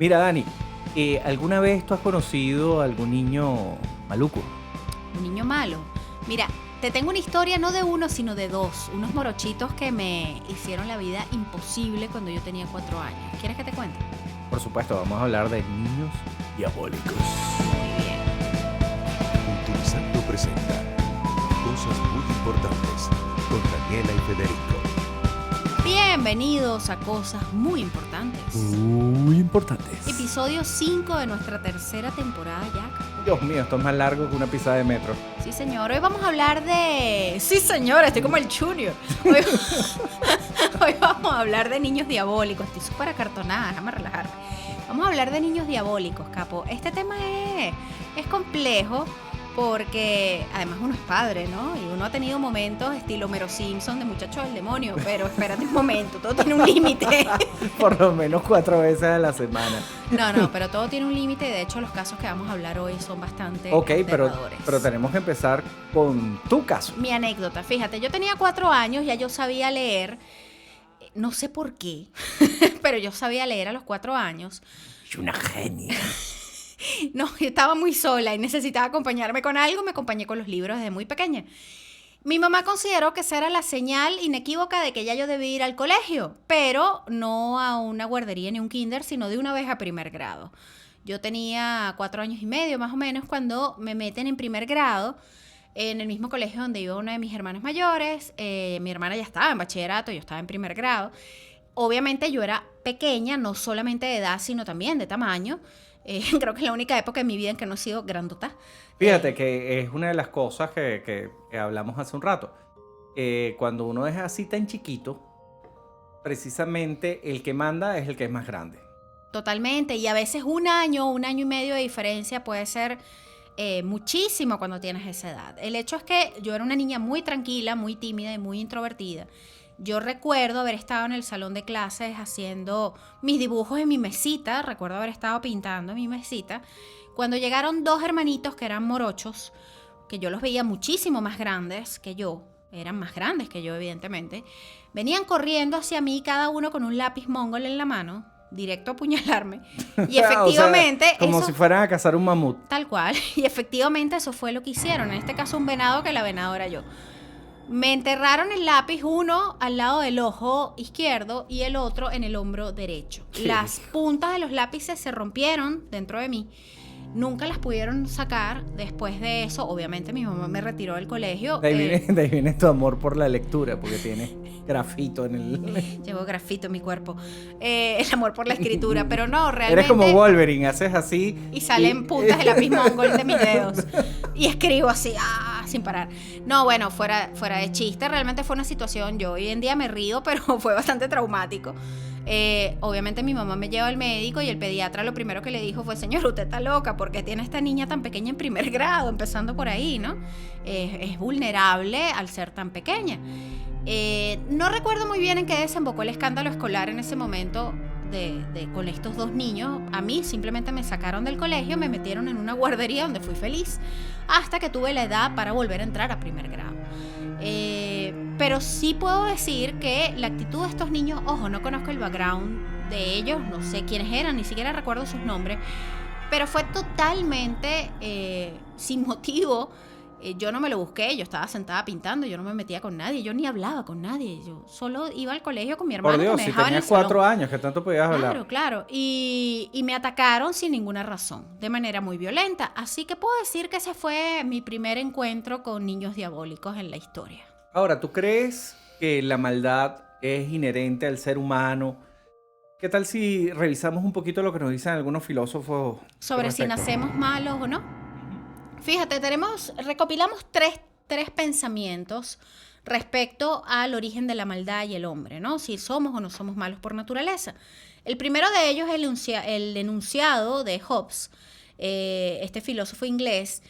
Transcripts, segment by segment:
Mira, Dani, ¿alguna vez tú has conocido a algún niño maluco? Un niño malo. Mira, te tengo una historia no de uno, sino de dos. Unos morochitos que me hicieron la vida imposible cuando yo tenía 4 años. ¿Quieres que te cuente? Por supuesto, vamos a hablar de niños diabólicos. Muy bien. Utilizando presenta Cosas muy importantes con Daniela y Federico. Bienvenidos a Cosas Muy Importantes. Muy importantes. Episodio 5 de nuestra tercera temporada ya. Dios mío, esto es más largo que una pisada de metro. Sí, señor. Hoy vamos a hablar de... Sí, señor, estoy como el Junior. Hoy vamos a hablar de niños diabólicos. Estoy súper acartonada, déjame relajarme. Vamos a hablar de niños diabólicos, capo. Este tema es complejo porque además uno es padre, ¿no? Y uno ha tenido momentos estilo Homero Simpson de muchacho del demonio. Pero espérate un momento, todo tiene un límite. Por lo menos 4 veces a la semana. No, pero todo tiene un límite. De hecho, los casos que vamos a hablar hoy son bastante Ok, pero aterradores. tenemos que empezar con tu caso. Mi anécdota, fíjate, yo tenía 4 años, ya yo sabía leer, no sé por qué, pero yo sabía leer a los 4 años. Es una genia. No, yo estaba muy sola y necesitaba acompañarme con algo, me acompañé con los libros desde muy pequeña. Mi mamá consideró que esa era la señal inequívoca de que ya yo debía ir al colegio, pero no a una guardería ni un kinder, sino de una vez a primer grado. Yo tenía 4 años y medio más o menos cuando me meten en primer grado en el mismo colegio donde iba una de mis hermanas mayores. Mi hermana ya estaba en bachillerato, yo estaba en primer grado. Obviamente yo era pequeña, no solamente de edad, sino también de tamaño. Creo que es la única época en mi vida en que no he sido grandota. Fíjate que es una de las cosas que hablamos hace un rato. Cuando uno es así tan chiquito, precisamente el que manda es el que es más grande. Totalmente, y a veces un año y medio de diferencia puede ser muchísimo cuando tienes esa edad. El hecho es que yo era una niña muy tranquila, muy tímida y muy introvertida. Yo recuerdo haber estado en el salón de clases haciendo mis dibujos en mi mesita, recuerdo haber estado pintando en mi mesita, cuando llegaron 2 hermanitos que eran morochos, que yo los veía muchísimo más grandes que yo, eran más grandes que yo evidentemente, venían corriendo hacia mí cada uno con un lápiz mongol en la mano, directo a apuñalarme, y efectivamente... O sea, como eso, si fueran a cazar un mamut. tal cual, y efectivamente eso fue lo que hicieron, en este caso un venado que la venado era yo. Me enterraron el lápiz, uno al lado del ojo izquierdo y el otro en el hombro derecho. ¿Qué? Las puntas de los lápices se rompieron dentro de mí. Nunca las pudieron sacar. Después de eso, obviamente mi mamá me retiró del colegio. De ahí viene tu amor por la lectura, porque tienes grafito en el... Llevo grafito en mi cuerpo. El amor por la escritura, pero no, realmente... Eres como Wolverine, haces así... Y salen puntas de lápiz mongol de mis dedos. Y escribo así, sin parar. No, bueno, fuera de chiste, realmente fue una situación, yo hoy en día me río, pero fue bastante traumático. Obviamente mi mamá me lleva al médico y el pediatra lo primero que le dijo fue: señor, usted está loca, porque tiene esta niña tan pequeña en primer grado, empezando por ahí, ¿no? Es vulnerable al ser tan pequeña. No recuerdo muy bien en qué desembocó el escándalo escolar en ese momento con estos 2 niños. A mí simplemente me sacaron del colegio, me metieron en una guardería donde fui feliz hasta que tuve la edad para volver a entrar a primer grado. Pero sí puedo decir que la actitud de estos niños, ojo, no conozco el background de ellos, no sé quiénes eran, ni siquiera recuerdo sus nombres, pero fue totalmente sin motivo. Yo no me lo busqué, yo estaba sentada pintando, yo no me metía con nadie, yo ni hablaba con nadie, yo solo iba al colegio con mi hermano. Por Dios, que me si dejaba en tenías el salón. 4 años, ¿qué tanto podías hablar? Claro. Y me atacaron sin ninguna razón, de manera muy violenta. Así que puedo decir que ese fue mi primer encuentro con niños diabólicos en la historia. Ahora, ¿tú crees que la maldad es inherente al ser humano? ¿Qué tal si revisamos un poquito lo que nos dicen algunos filósofos Sobre si al respecto? nacemos malos o no. Fíjate, recopilamos tres pensamientos respecto al origen de la maldad y el hombre, ¿no? Si somos o no somos malos por naturaleza. El primero de ellos es el enunciado de Hobbes, este filósofo inglés,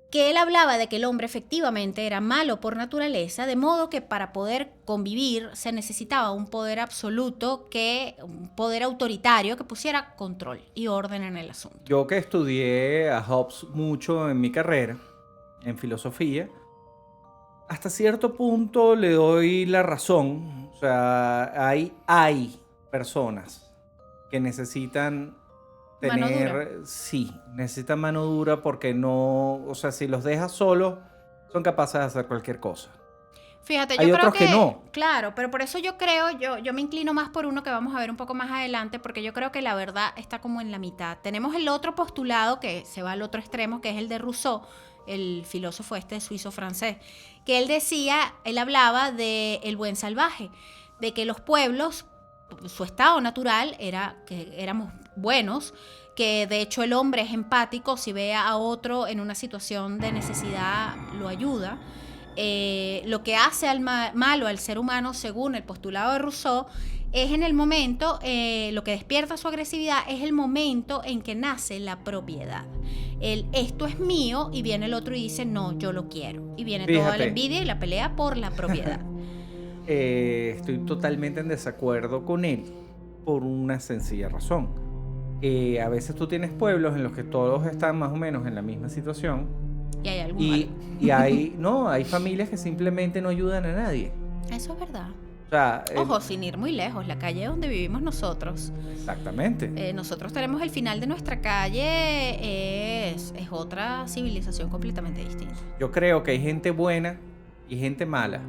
que él hablaba de que el hombre efectivamente era malo por naturaleza, de modo que para poder convivir se necesitaba un poder absoluto, un poder autoritario que pusiera control y orden en el asunto. Yo que estudié a Hobbes mucho en mi carrera, en filosofía, hasta cierto punto le doy la razón. O sea, hay personas que necesitan Mano dura. Sí, necesitan mano dura porque no, o sea, si los dejas solos, son capaces de hacer cualquier cosa. Fíjate, Hay yo creo otros que no. Claro, pero por eso yo creo, yo me inclino más por uno que vamos a ver un poco más adelante, porque yo creo que la verdad está como en la mitad. Tenemos el otro postulado que se va al otro extremo, que es el de Rousseau, el filósofo suizo-francés, que él hablaba de el buen salvaje, de que los pueblos, su estado natural era que éramos buenos, que de hecho el hombre es empático, si ve a otro en una situación de necesidad, lo ayuda. Lo que hace al malo al ser humano, según el postulado de Rousseau, es en el momento, lo que despierta su agresividad es el momento en que nace la propiedad. Esto es mío, y viene el otro y dice, no, yo lo quiero. Y viene toda la envidia y la pelea por la propiedad. Estoy totalmente en desacuerdo con él por una sencilla razón. A veces tú tienes pueblos en los que todos están más o menos en la misma situación. Y hay algún malo. Y hay familias que simplemente no ayudan a nadie. Eso es verdad. O sea, Ojo, sin ir muy lejos, la calle donde vivimos nosotros. Exactamente. Nosotros tenemos el final de nuestra calle, es otra civilización completamente distinta. Yo creo que hay gente buena y gente mala.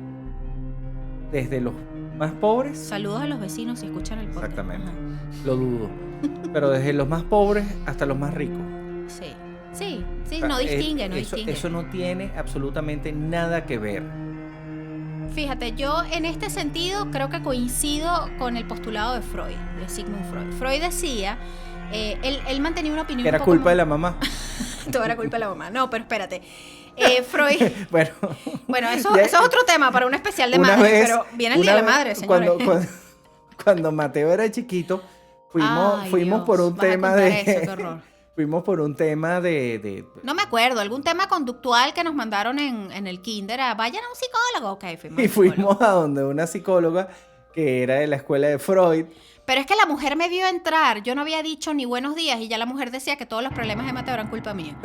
Desde los más pobres. Saludos a los vecinos si escuchan el podcast. Exactamente. Ajá. Lo dudo. Pero desde los más pobres hasta los más ricos. Sí, O sea, no distingue, Eso no tiene absolutamente nada que ver. Fíjate, yo en este sentido creo que coincido con el postulado de Freud, de Sigmund Freud. Freud decía, él mantenía una opinión Que era un poco culpa de la mamá. Todo era culpa de la mamá. No, pero espérate. Freud... Bueno, eso es otro tema para un especial de madre, pero viene el Día de la Madre, señores. Cuando Mateo era chiquito, fuimos por un tema de... Eso, qué horror. Fuimos por un tema de... No me acuerdo, algún tema conductual que nos mandaron en el kinder. Vayan a un psicólogo. Ok, fuimos. Y fuimos a donde una psicóloga que era de la escuela de Freud. Pero es que la mujer me vio entrar. Yo no había dicho ni buenos días y ya la mujer decía que todos los problemas de Mateo eran culpa mía.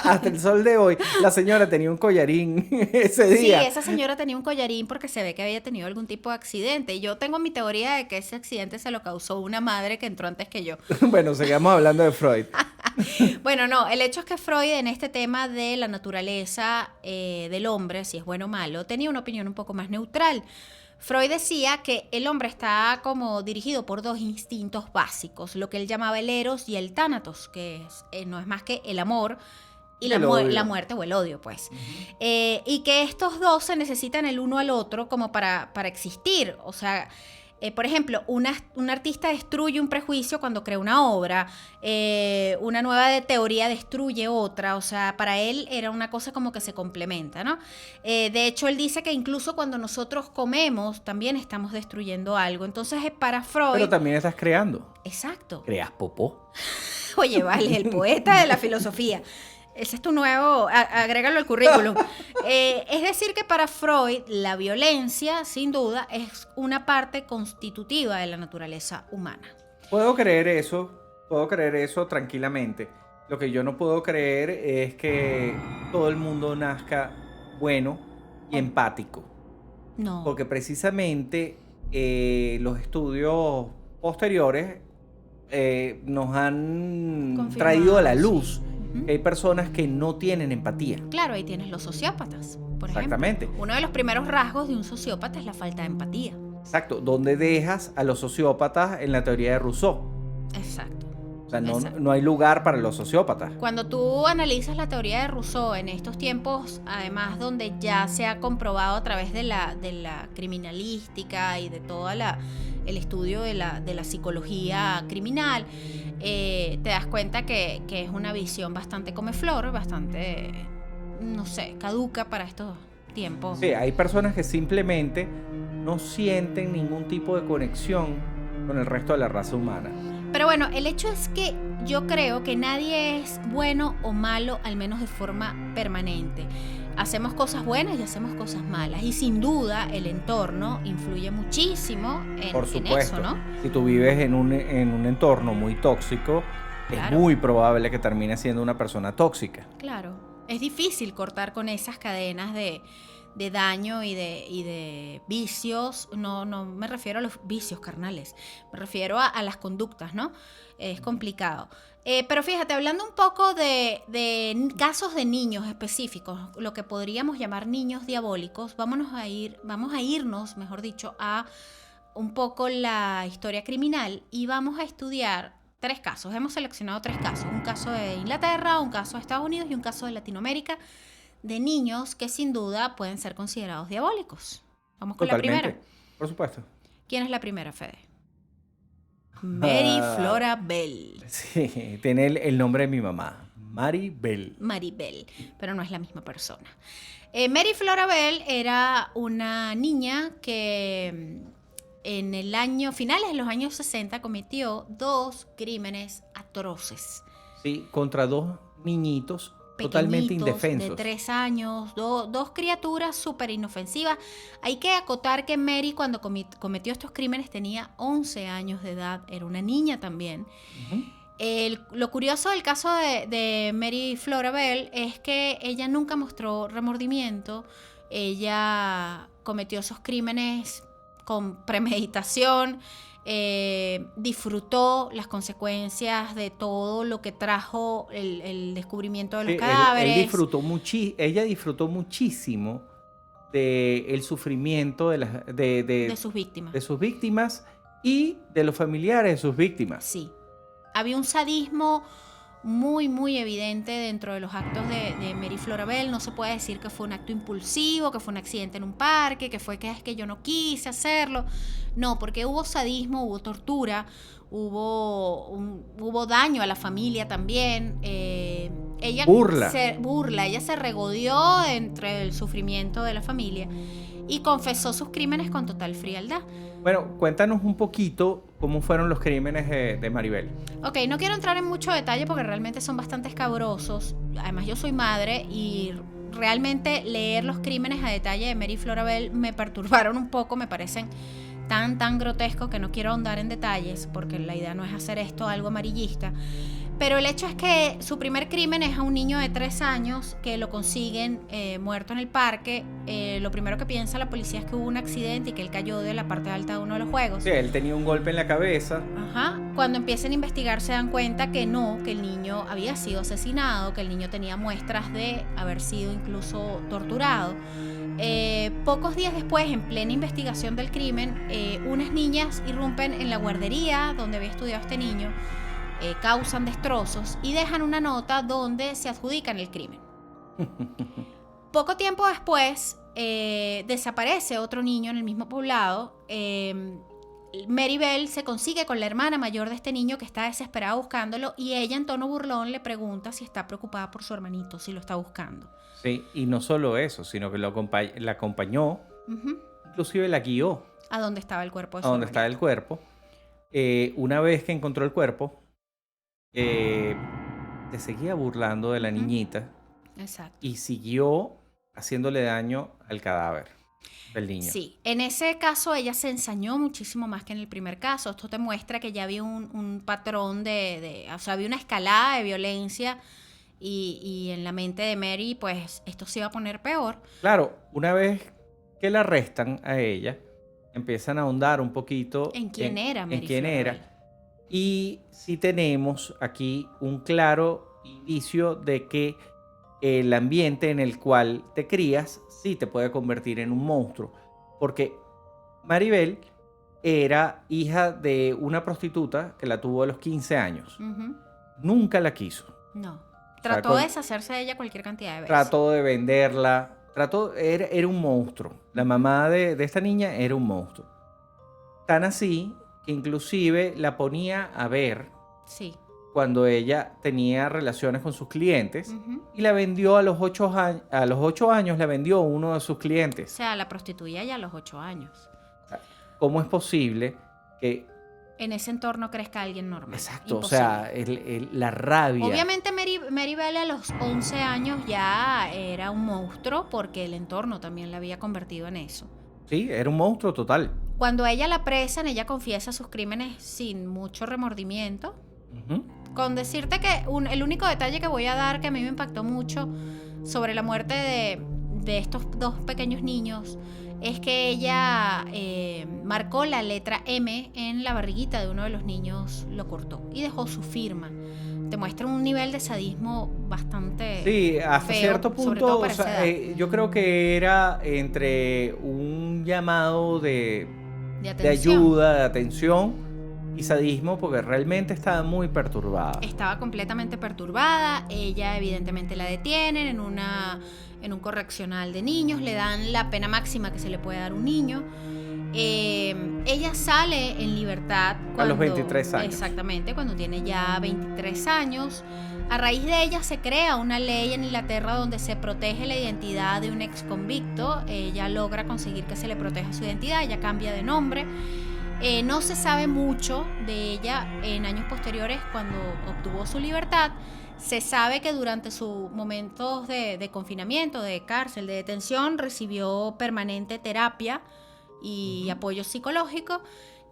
Hasta el sol de hoy, la señora tenía un collarín ese día. Sí, esa señora tenía un collarín porque se ve que había tenido algún tipo de accidente. Y yo tengo mi teoría de que ese accidente se lo causó una madre que entró antes que yo. Bueno, sigamos hablando de Freud. Bueno, no, el hecho es que Freud en este tema de la naturaleza del hombre, si es bueno o malo, tenía una opinión un poco más neutral. Freud decía que el hombre está como dirigido por dos instintos básicos, lo que él llamaba el eros y el tánatos, que no es más que el amor y la muerte o el odio, pues. Y que estos dos se necesitan el uno al otro como para existir. O sea, por ejemplo, un artista destruye un prejuicio cuando crea una obra, una nueva teoría destruye otra, o sea, para él era una cosa como que se complementa, ¿no? De hecho, él dice que incluso cuando nosotros comemos, también estamos destruyendo algo. Entonces, para Freud... Pero también estás creando. Exacto. Creas popó. Oye, vale, el poeta de la filosofía. Ese es tu nuevo, agrégalo al currículum. Es decir que para Freud la violencia, sin duda, es una parte constitutiva de la naturaleza humana. Puedo creer eso tranquilamente. Lo que yo no puedo creer es que todo el mundo nazca bueno y empático. No. Porque precisamente los estudios posteriores nos han Confirmado, traído a la sí. luz que hay personas que no tienen empatía. Claro, ahí tienes los sociópatas, por Exactamente. ejemplo. Uno de los primeros rasgos de un sociópata es la falta de empatía. Exacto. ¿Dónde dejas a los sociópatas en la teoría de Rousseau? Exacto. O sea, Exacto. no hay lugar para los sociópatas. Cuando tú analizas la teoría de Rousseau en estos tiempos, además donde ya se ha comprobado a través de la criminalística y de todo el estudio de la psicología criminal, te das cuenta que es una visión bastante comeflor, bastante, no sé, caduca para estos tiempos. Sí, hay personas que simplemente no sienten ningún tipo de conexión con el resto de la raza humana. Pero bueno, el hecho es que yo creo que nadie es bueno o malo, al menos de forma permanente. Hacemos cosas buenas y hacemos cosas malas. Y sin duda el entorno influye muchísimo Por en supuesto, eso, ¿no? si tú vives en un entorno muy tóxico, Claro. es muy probable que termines siendo una persona tóxica. Claro. Es difícil cortar con esas cadenas de daño y de vicios. No me refiero a los vicios carnales, me refiero a las conductas, ¿no? Es complicado. Pero fíjate, hablando un poco de casos de niños específicos, lo que podríamos llamar niños diabólicos, vamos a irnos, mejor dicho, a un poco la historia criminal y vamos a estudiar 3 casos. Hemos seleccionado 3 casos. Un caso de Inglaterra, un caso de Estados Unidos y un caso de Latinoamérica de niños que sin duda pueden ser considerados diabólicos. Vamos con Totalmente. la primera. Por supuesto. ¿Quién es la primera, Fede? Mary Flora Bell. Sí, tiene el nombre de mi mamá, Maribel. Maribel, pero no es la misma persona. Mary Flora Bell era una niña que en finales de los años 60 cometió 2 crímenes atroces. Sí, contra 2 niñitos totalmente Pequeñitos, indefensos. de 3 años, 2 criaturas súper inofensivas. Hay que acotar que Mary, cuando cometió estos crímenes, tenía 11 años de edad, era una niña también. Ujú. Lo curioso del caso de Mary Flora Bell es que ella nunca mostró remordimiento. Ella cometió esos crímenes con premeditación, disfrutó las consecuencias de todo lo que trajo el descubrimiento de los Sí, cadáveres. ella disfrutó muchísimo del sufrimiento de sus víctimas. de sus víctimas y de los familiares de sus víctimas. Sí. Había un sadismo muy, muy evidente dentro de los actos de Mary Flora Bell. No se puede decir que fue un acto impulsivo, que fue un accidente en un parque, que es que yo no quise hacerlo. No, porque hubo sadismo, hubo tortura, hubo daño a la familia también. Ella ella se regodeó entre el sufrimiento de la familia y confesó sus crímenes con total frialdad. Bueno, cuéntanos un poquito cómo fueron los crímenes de Maribel. Ok, no quiero entrar en mucho detalle porque realmente son bastante escabrosos. Además, yo soy madre y realmente leer los crímenes a detalle de Mary Flora Bell me perturbaron un poco, me parecen tan grotescos que no quiero ahondar en detalles porque la idea no es hacer esto algo amarillista. Pero el hecho es que su primer crimen es a un niño de 3 años que lo consiguen muerto en el parque. Lo primero que piensa la policía es que hubo un accidente y que él cayó de la parte alta de uno de los juegos. Sí, él tenía un golpe en la cabeza. Ajá. Cuando empiezan a investigar se dan cuenta que no, que el niño había sido asesinado, que el niño tenía muestras de haber sido incluso torturado. Pocos días después, en plena investigación del crimen, unas niñas irrumpen en la guardería donde había estudiado este niño. Causan destrozos y dejan una nota donde se adjudican el crimen. Poco tiempo después desaparece otro niño en el mismo poblado. Mary Bell se consigue con la hermana mayor de este niño que está desesperada buscándolo y ella en tono burlón le pregunta si está preocupada por su hermanito, si lo está buscando. Sí, y no solo eso, sino que la acompañó, inclusive la guió ¿A dónde estaba el cuerpo de su a donde hermanito? está el cuerpo. Una vez que encontró el cuerpo, se seguía burlando de la niñita Exacto. y siguió haciéndole daño al cadáver del niño. Sí, en ese caso ella se ensañó muchísimo más que en el primer caso. Esto te muestra que ya había un patrón o sea, había una escalada de violencia y en la mente de Mary, pues esto se iba a poner peor. Claro, una vez que la arrestan a ella, empiezan a ahondar un poquito ¿En quién era Mary en quién Flora era. Bell? Y sí tenemos aquí un claro indicio de que el ambiente en el cual te crías sí te puede convertir en un monstruo. Porque Maribel era hija de una prostituta que la tuvo a los 15 años. Ujú. Nunca la quiso. No. sea, Trató de deshacerse de ella cualquier cantidad de veces. Trató de venderla. Era un monstruo. La mamá de esta niña era un monstruo. Tan así que inclusive la ponía a ver Sí. cuando ella tenía relaciones con sus clientes Ujú. y la vendió a los 8 años. A los 8 años la vendió a uno de sus O clientes. sea, la prostituía ya a los 8 años. ¿Cómo es posible que... En ese entorno crezca alguien normal. Exacto, Imposible. o sea, la rabia. Obviamente Mary Bell a los 11 años ya era un monstruo porque el entorno también la había convertido en eso. Sí, era un monstruo total. Cuando a ella la apresan, ella confiesa sus crímenes sin mucho remordimiento. Ujú. Con decirte que el único detalle que voy a dar que a mí me impactó mucho sobre la muerte de estos dos pequeños niños es que ella marcó la letra M en la barriguita de uno de los niños, lo cortó y dejó su firma. Te muestra un nivel de sadismo bastante Sí, hasta feo, cierto sobre punto, todo o para esa sea, edad. yo creo que era entre un llamado De de atención. ayuda, de atención y sadismo, porque realmente estaba muy perturbada. Estaba completamente perturbada. Ella evidentemente la detienen en un correccional de niños. Le dan la pena máxima que se le puede dar a un niño. Ella sale en libertad A los 23 años. Exactamente, cuando tiene ya 23 años. A raíz de ella se crea una ley en Inglaterra donde se protege la identidad de un ex convicto. Ella logra conseguir que se le proteja su identidad. Ella cambia de nombre. No se sabe mucho de ella en años posteriores cuando obtuvo su libertad. Se sabe que durante sus momentos de confinamiento, de cárcel, de detención, recibió permanente terapia y apoyo psicológico.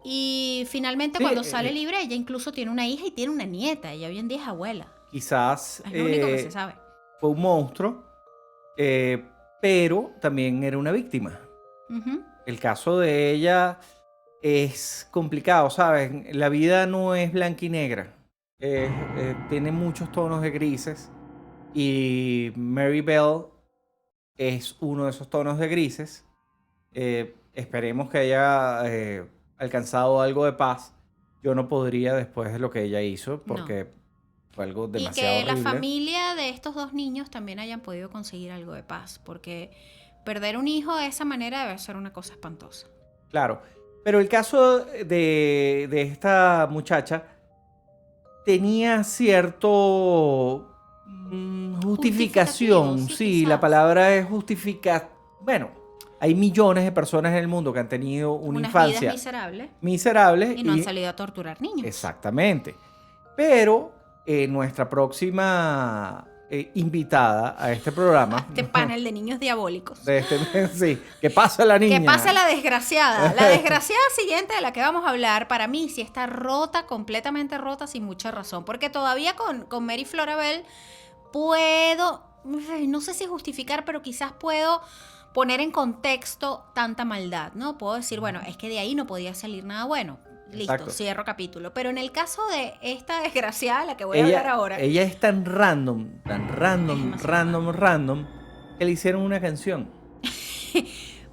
Y finalmente, Sí, cuando sale libre, ella incluso tiene una hija y tiene una nieta. Ella hoy en día es abuela. Quizás Es lo único que se sabe. fue un monstruo, pero también era una víctima. Ujú. El caso de ella es complicado, ¿sabes? La vida no es blanca y negra. Tiene muchos tonos de grises y Mary Bell es uno de esos tonos de grises. Esperemos que haya alcanzado algo de paz. Yo no podría después de lo que ella hizo porque fue algo Y demasiado que la horrible. familia de estos dos niños también hayan podido conseguir algo de paz, porque perder un hijo de esa manera debe ser una cosa espantosa. Claro, pero el caso de esta muchacha tenía cierto justificación. Justificativo, sí, Sí, la quizás. palabra es justificar. Bueno, hay millones de personas en el mundo que han tenido una Unas infancia vidas miserables miserable y no han salido a torturar niños. Exactamente. Pero nuestra próxima invitada a este programa, Este panel de niños diabólicos. sí, ¿qué pasa la niña? ¿Qué pasa la desgraciada? La desgraciada siguiente de la que vamos a hablar, para mí sí está rota, completamente rota, sin mucha razón. Porque todavía con Mary Florabel puedo, no sé si justificar, pero quizás puedo poner en contexto tanta maldad, ¿no? Puedo decir, bueno, es que de ahí no podía salir nada bueno. Listo, Exacto. cierro capítulo. Pero en el caso de esta desgraciada, la que voy a hablar ahora, Ella es tan random, Es demasiado random, que le hicieron una canción.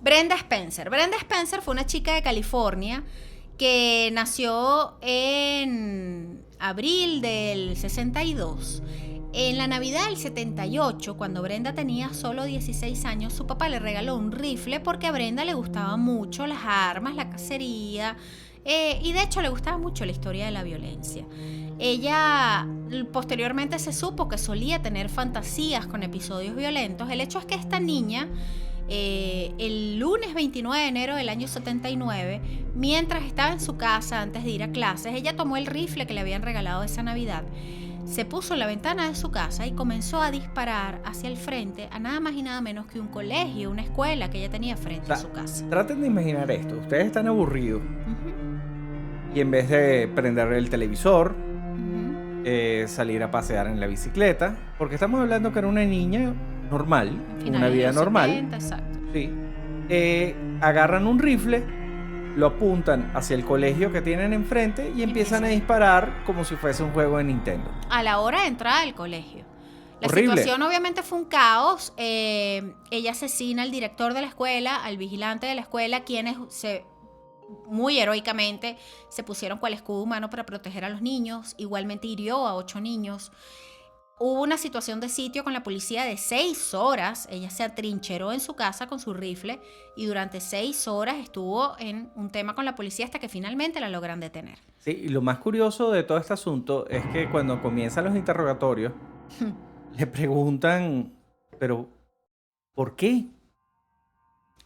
Brenda Spencer. Brenda Spencer fue una chica de California que nació en abril del 62. En la Navidad del 78, cuando Brenda tenía solo 16 años, su papá le regaló un rifle porque a Brenda le gustaban mucho las armas, la cacería, y de hecho le gustaba mucho la historia de la violencia. Ella posteriormente se supo que solía tener fantasías con episodios violentos. El hecho es que esta niña, el lunes 29 de enero del año 79, mientras estaba en su casa antes de ir a clases, ella tomó el rifle que le habían regalado esa Navidad, se puso en la ventana de su casa y comenzó a disparar hacia el frente a nada más y nada menos que un colegio, una escuela que ella tenía frente a su casa. Traten de imaginar esto. Ustedes están aburridos Ujú, y en vez de prender el televisor, ujú. salir a pasear en la bicicleta, porque estamos hablando que era una niña normal, Finales una de vida los normal. 70, exacto. Sí. Agarran un rifle, lo apuntan hacia el colegio que tienen enfrente y empiezan a disparar como si fuese un juego de Nintendo. A la hora de entrada del colegio. La Horrible. situación obviamente fue un caos. Ella asesina al director de la escuela, al vigilante de la escuela, quienes muy heroicamente se pusieron cual escudo humano para proteger a los niños. Igualmente hirió a 8 niños. Hubo una situación de sitio con la policía de 6 horas. Ella se atrincheró en su casa con su rifle y durante 6 horas estuvo en un tema con la policía hasta que finalmente la logran detener. Sí, y lo más curioso de todo este asunto es que cuando comienzan los interrogatorios, le preguntan, pero ¿por qué?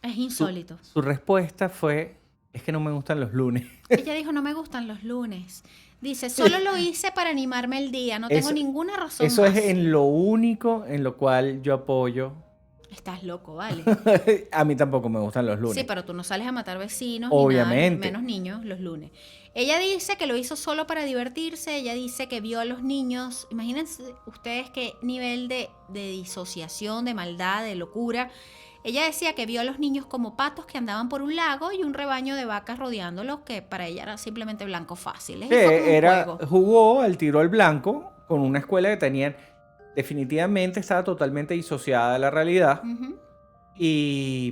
Es insólito. Su respuesta fue, es que no me gustan los lunes. Ella dijo, no me gustan los lunes. Dice, solo lo hice para animarme el día, no tengo Eso- ninguna razón Eso más. es en lo único en lo cual yo apoyo. Estás loco, vale. A mí tampoco me gustan los lunes. Sí, pero tú no sales a matar vecinos Obviamente. ni nada, menos niños los lunes. Ella dice que lo hizo solo para divertirse, ella dice que vio a los niños, imagínense ustedes qué nivel de disociación, de maldad, de locura. Ella decía que vio a los niños como patos que andaban por un lago y un rebaño de vacas rodeándolos, que para ella era simplemente blancos fáciles. Sí, Y fue como un juego. jugó al tiro al blanco con una escuela que tenían, definitivamente estaba totalmente disociada de la realidad. Ujú. Y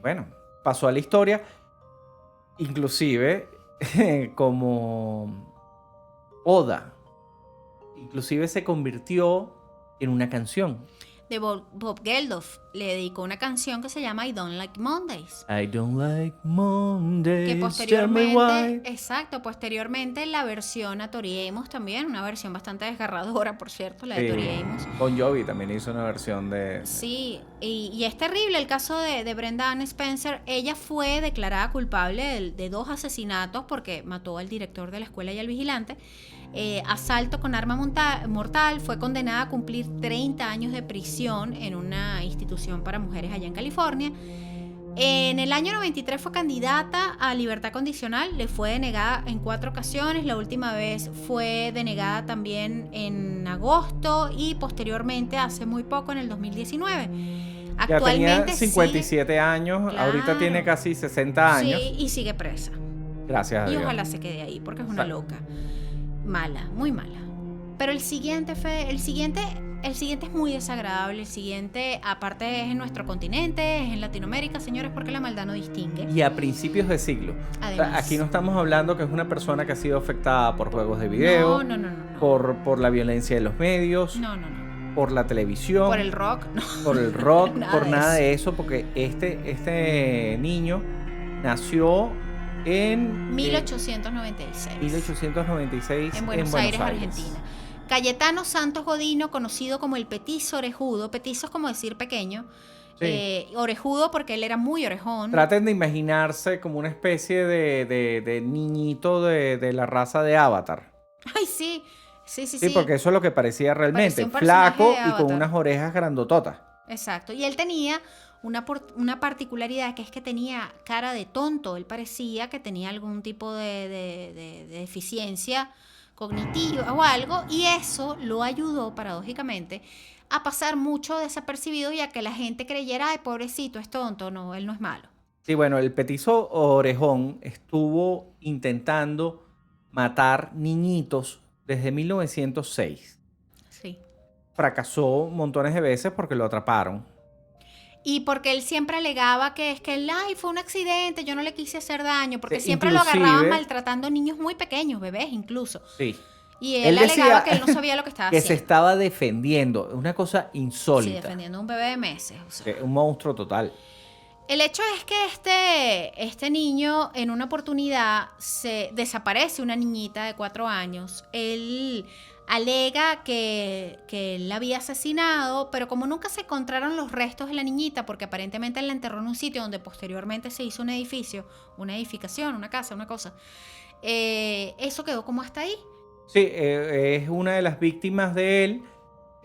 bueno, pasó a la historia, inclusive como oda. Inclusive se convirtió en una canción. De Bob Geldof le dedicó una canción que se llama I Don't Like Mondays. I don't like Mondays. Que tell me posteriormente, why. exacto, posteriormente la versión a Tori Amos también, una versión bastante desgarradora, por cierto, la de Sí. Tori Amos. Bon Jovi también hizo una versión de... Sí, y es terrible el caso de Brenda Ann Spencer. Ella fue declarada culpable de 2 asesinatos porque mató al director de la escuela y al vigilante. Asalto con arma mortal, fue condenada a cumplir 30 años de prisión en una institución para mujeres allá en California. En el año 93 fue candidata a libertad condicional, le fue denegada en 4 ocasiones, la última vez fue denegada también en agosto y posteriormente hace muy poco, en el 2019. Ya tenía Actualmente 57 años, Claro. ahorita tiene casi 60 años. Sí, y sigue presa. Gracias a Y Dios. ojalá se quede ahí, porque es una Exacto. loca. Mala, muy mala. Pero el siguiente, Fede, el siguiente es muy desagradable. El siguiente, aparte, es en nuestro continente, es en Latinoamérica, señores, porque la maldad no distingue. Y a principios de siglo. O sea, Además. aquí no estamos hablando que es una persona que ha sido afectada por juegos de video, No. por la violencia de los medios, No. por la televisión, Por el rock, no. por el rock, Nada por de nada de eso, porque este niño nació en 1896. 1896 En Buenos Aires, Argentina. Cayetano Santos Godino, conocido como el petizo orejudo. Petizo es como decir pequeño. Sí. Orejudo porque él era muy orejón. Traten de imaginarse como una especie de niñito de la raza de Avatar. Ay, sí. Sí. Sí, porque eso es lo que parecía realmente. Parecía un personaje Flaco de y con Avatar. unas orejas grandototas. Exacto. Y él tenía una particularidad, que es que tenía cara de tonto. Él parecía que tenía algún tipo de deficiencia cognitiva o algo, y eso lo ayudó, paradójicamente, a pasar mucho desapercibido y a que la gente creyera, ay, pobrecito, es tonto. No, él no es malo. Sí, bueno, el petizo orejón estuvo intentando matar niñitos desde 1906. Sí. Fracasó montones de veces porque lo atraparon. Y porque él siempre alegaba que es que él, ay, fue un accidente, yo no le quise hacer daño, porque Sí, siempre lo inclusive- agarraban maltratando niños muy pequeños, bebés incluso. Sí. Y Él él decía alegaba que él no sabía lo que estaba Que se haciendo. estaba defendiendo. Una cosa Sí, insólita. defendiendo a un bebé de meses. O sea. Un monstruo total. El hecho es que este niño, en una oportunidad, se desaparece una niñita de 4 años. Él alega que él la había asesinado, pero como nunca se encontraron los restos de la niñita, porque aparentemente él la enterró en un sitio donde posteriormente se hizo un edificio, una edificación, una casa, una cosa, eso quedó como hasta ahí. Sí, es una de las víctimas de él,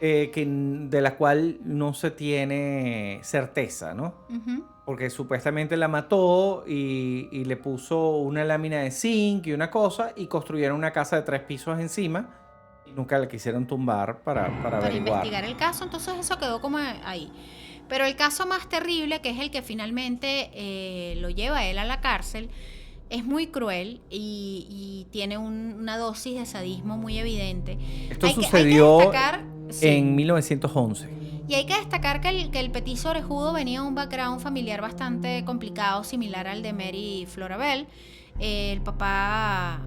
de la cual no se tiene certeza, ¿no? Ujú. Porque supuestamente la mató y le puso una lámina de zinc y una cosa, y construyeron una casa de 3 pisos encima y nunca la quisieron tumbar para averiguar. Investigar el caso, entonces eso quedó como ahí. Pero el caso más terrible, que es el que finalmente lo lleva a él a la cárcel, es muy cruel y tiene una dosis de sadismo muy evidente. Esto Hay que sucedió destacar, sí. en 1911. Y hay que destacar que el petizo orejudo venía de un background familiar bastante complicado, similar al de Mary Florabel. El papá,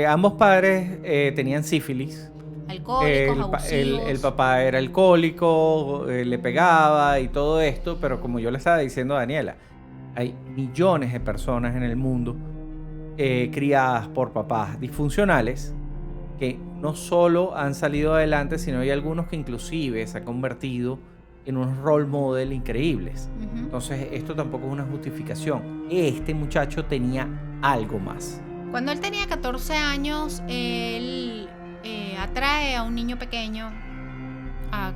Ambos padres tenían sífilis. alcohólicos, abusivos. El papá era alcohólico, le pegaba y todo esto, pero como yo le estaba diciendo a Daniela, hay millones de personas en el mundo criadas por papás disfuncionales que no solo han salido adelante, sino hay algunos que inclusive se han convertido en unos role model increíbles. Ujú. Entonces esto tampoco es una justificación. Este muchacho tenía algo más. Cuando él tenía 14 años, él atrae a un niño pequeño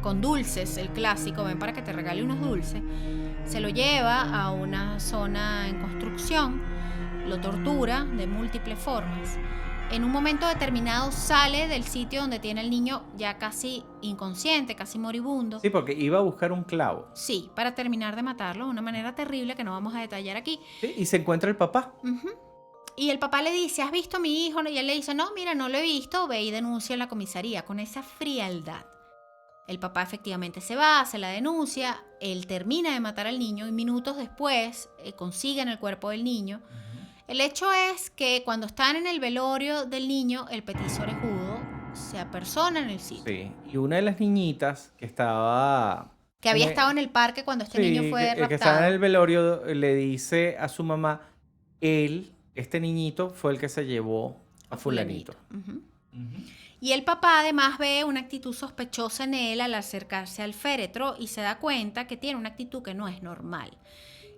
con dulces, el clásico, ven para que te regale unos dulces. Se lo lleva a una zona en construcción lo tortura de múltiples formas. En un momento determinado sale del sitio donde tiene el niño ya casi inconsciente, casi moribundo. Sí, porque iba a buscar un clavo. Sí, para terminar de matarlo de una manera terrible que no vamos a detallar aquí. Sí, y se encuentra el papá. Ujú. Y el papá le dice, ¿has visto a mi hijo? Y él le dice, no, mira, no lo he visto, ve y denuncia en la comisaría, con esa frialdad. El papá efectivamente se va, hace la denuncia, él termina de matar al niño y minutos después consiguen el cuerpo del niño. El hecho es que cuando están en el velorio del niño, el petiso orejudo se apersona en el sitio. Sí, y una de las niñitas que estaba... Que había en el- estado en el parque cuando este sí, niño fue que estaba en raptado. el velorio le dice a su mamá, este niñito fue el que se llevó a fulanito. Ujú. Ujú. Y el papá además ve una actitud sospechosa en él al acercarse al féretro y se da cuenta que tiene una actitud que no es normal.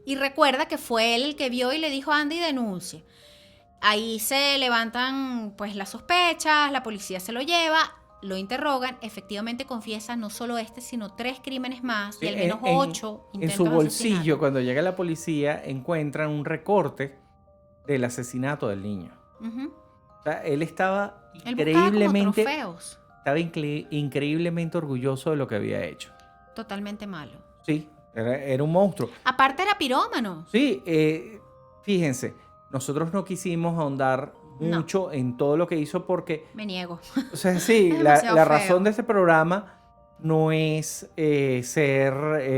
Y recuerda que fue él el que vio y le dijo, Andy, denuncie. Ahí se levantan pues las sospechas, la policía se lo lleva, lo interrogan, efectivamente confiesa no solo sino 3 crímenes más y al menos 8 En intentos su de bolsillo, asesinato. cuando llega la policía, encuentran un recorte del asesinato del niño. Ujú. O sea, él estaba Él buscaba como increíblemente, trofeos. increíblemente orgulloso de lo que había hecho. Totalmente malo. Sí, era un monstruo. Aparte era pirómano. Sí, fíjense, nosotros no quisimos ahondar No. mucho en todo lo que hizo porque, Me niego. o sea, sí, Es la demasiado feo. razón de este programa no es ser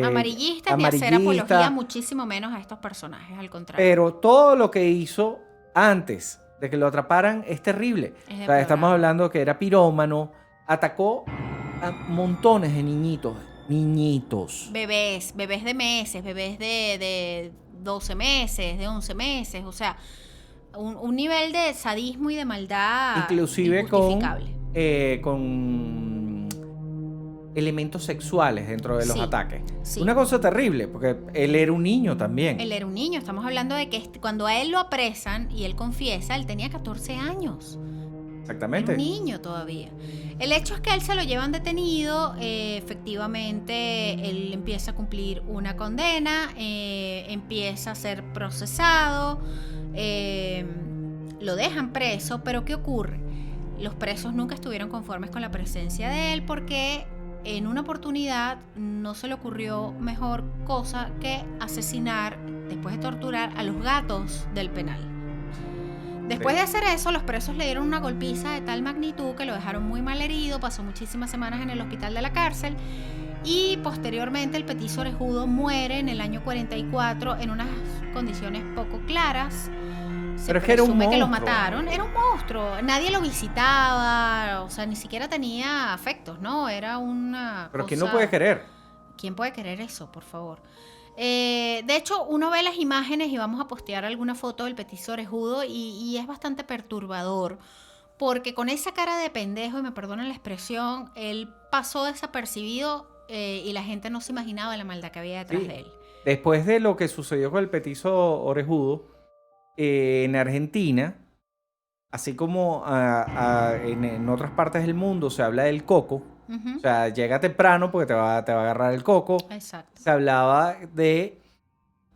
Amarillistas ni hacer apología muchísimo menos a estos personajes, al contrario. pero todo lo que hizo antes de que lo atraparan es terrible. Es O sea, deplorable. estamos hablando que era pirómano, atacó a montones de niñitos. Bebés de meses, bebés de 12 meses, de 11 meses, o sea, un nivel de sadismo y de maldad Inclusive injustificable. con elementos sexuales dentro de los Sí, ataques. sí. Una cosa terrible, porque él era un niño también. Él era un niño, estamos hablando de que cuando a él lo apresan y él confiesa, él tenía 14 años. Era Exactamente. un niño todavía. El hecho es que él se lo llevan detenido, efectivamente él empieza a cumplir una condena, empieza a ser procesado, lo dejan preso, pero ¿qué ocurre? Los presos nunca estuvieron conformes con la presencia de él porque en una oportunidad no se le ocurrió mejor cosa que asesinar, después de torturar, a los gatos del penal. Después de hacer eso, los presos le dieron una golpiza de tal magnitud que lo dejaron muy mal herido, pasó muchísimas semanas en el hospital de la cárcel y posteriormente el petiso orejudo muere en el año 44 en unas condiciones poco claras. Se Pero es que era un presume que lo monstruo. mataron, era un monstruo, nadie lo visitaba, o sea, ni siquiera tenía afectos, ¿no? Era una Pero cosa... ¿quién no puede querer? ¿Quién puede querer eso, por favor? De hecho, uno ve las imágenes y vamos a postear alguna foto del petiso orejudo y es bastante perturbador porque con esa cara de pendejo, y me perdonan la expresión, él pasó desapercibido y la gente no se imaginaba la maldad que había detrás Sí. de él. Después de lo que sucedió con el petiso orejudo, en Argentina, así como en otras partes del mundo se habla del coco, Ujú. o sea, llega temprano porque te va a agarrar el coco. Exacto. Se hablaba de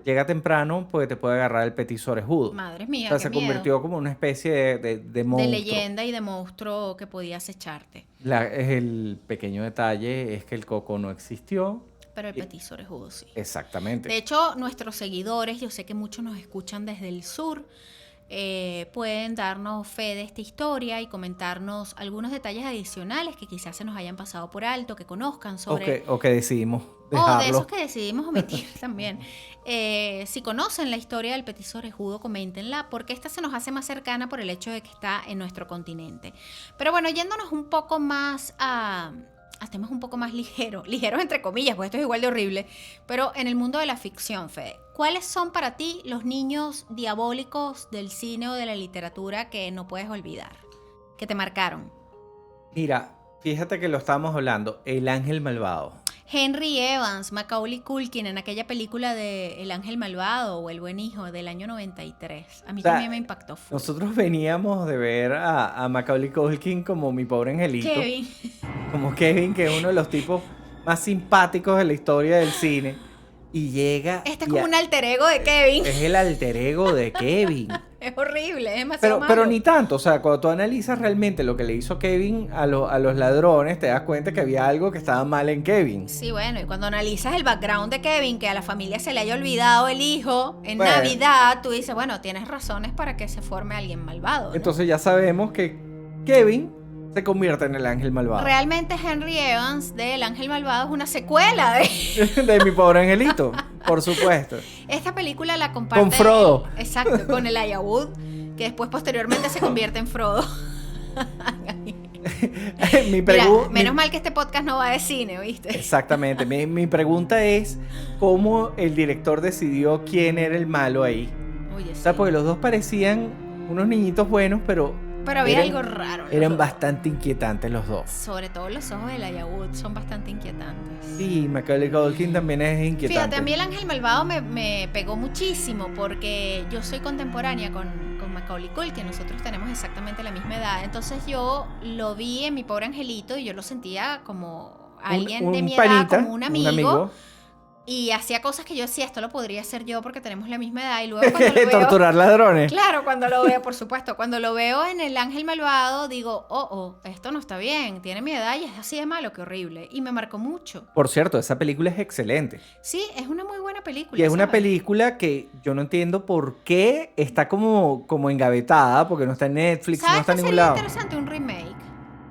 llega temprano porque te puede agarrar el petiso orejudo. Madre O mía, sea, qué se miedo. convirtió como una especie de De monstruo. leyenda y de monstruo que podías echarte. El pequeño detalle es que el coco no existió. Pero el Y- petiso orejudo sí. Exactamente. De hecho, nuestros seguidores, yo sé que muchos nos escuchan desde el sur, pueden darnos fe de esta historia y comentarnos algunos detalles adicionales que quizás se nos hayan pasado por alto, que conozcan sobre... O que decidimos O de dejarlo. esos que decidimos omitir también. Si conocen la historia del petiso orejudo, coméntenla, porque esta se nos hace más cercana por el hecho de que está en nuestro continente. Pero bueno, yéndonos un poco más a temas un poco más ligeros entre comillas, porque esto es igual de horrible, pero en el mundo de la ficción, Fede, ¿cuáles son para ti los niños diabólicos del cine o de la literatura que no puedes olvidar, que te marcaron? Mira, fíjate que lo estábamos hablando. El ángel malvado. Henry Evans, Macaulay Culkin en aquella película de El ángel malvado o El buen hijo del año 93. A mí O sea, también me impactó full. Nosotros veníamos de ver a Macaulay Culkin como mi pobre angelito. Kevin. Como Kevin, que es uno de los tipos más simpáticos de la historia del cine. Y llega... Este es y como un alter ego de Kevin. Es el alter ego de Kevin. Es horrible, es demasiado Pero malo. ni tanto, o sea, cuando tú analizas realmente lo que le hizo Kevin a los ladrones, te das cuenta que había algo que estaba mal en Kevin. Sí, bueno, y cuando analizas el background de Kevin, que a la familia se le haya olvidado el hijo en Bueno. Navidad, tú dices, bueno, tienes razones para que se forme alguien malvado, ¿no? Entonces ya sabemos que Kevin se convierte en el ángel malvado. Realmente Henry Evans de El Ángel Malvado es una secuela de... De mi pobre angelito, por supuesto. Esta película la comparte... Con Frodo. Exacto, con el Wood, que después posteriormente se convierte en Frodo. Mira, menos mal que este podcast no va de cine, ¿viste? Exactamente. Mi pregunta es, ¿cómo el director decidió quién era el malo ahí? Oye, O sea, sí. porque los dos parecían unos niñitos buenos, pero había eran- algo raro. en los eran dos. bastante inquietantes los dos. Sobre todo los ojos del Wood son bastante inquietantes. Sí, Macaulay Culkin también es inquietante. Fíjate, a mí El Ángel Malvado me pegó muchísimo porque yo soy contemporánea con Macaulay Culkin, nosotros tenemos exactamente la misma edad, entonces yo lo vi en Mi Pobre Angelito y yo lo sentía como alguien de mi edad, panita, como un amigo, y hacía cosas que yo decía, esto lo podría hacer yo porque tenemos la misma edad, y luego cuando lo veo... Torturar ladrones. Claro, cuando lo veo, por supuesto, cuando lo veo en El Ángel Malvado, digo, esto no está bien, tiene mi edad y es así de malo, qué horrible. Y me marcó mucho. Por cierto, esa película es excelente. Sí, es una muy buena película. Y es una ¿sabes? película que yo no entiendo por qué está como engavetada, porque no está en Netflix, no ¿Sabes está qué en ningún sería lado. interesante? Un remake.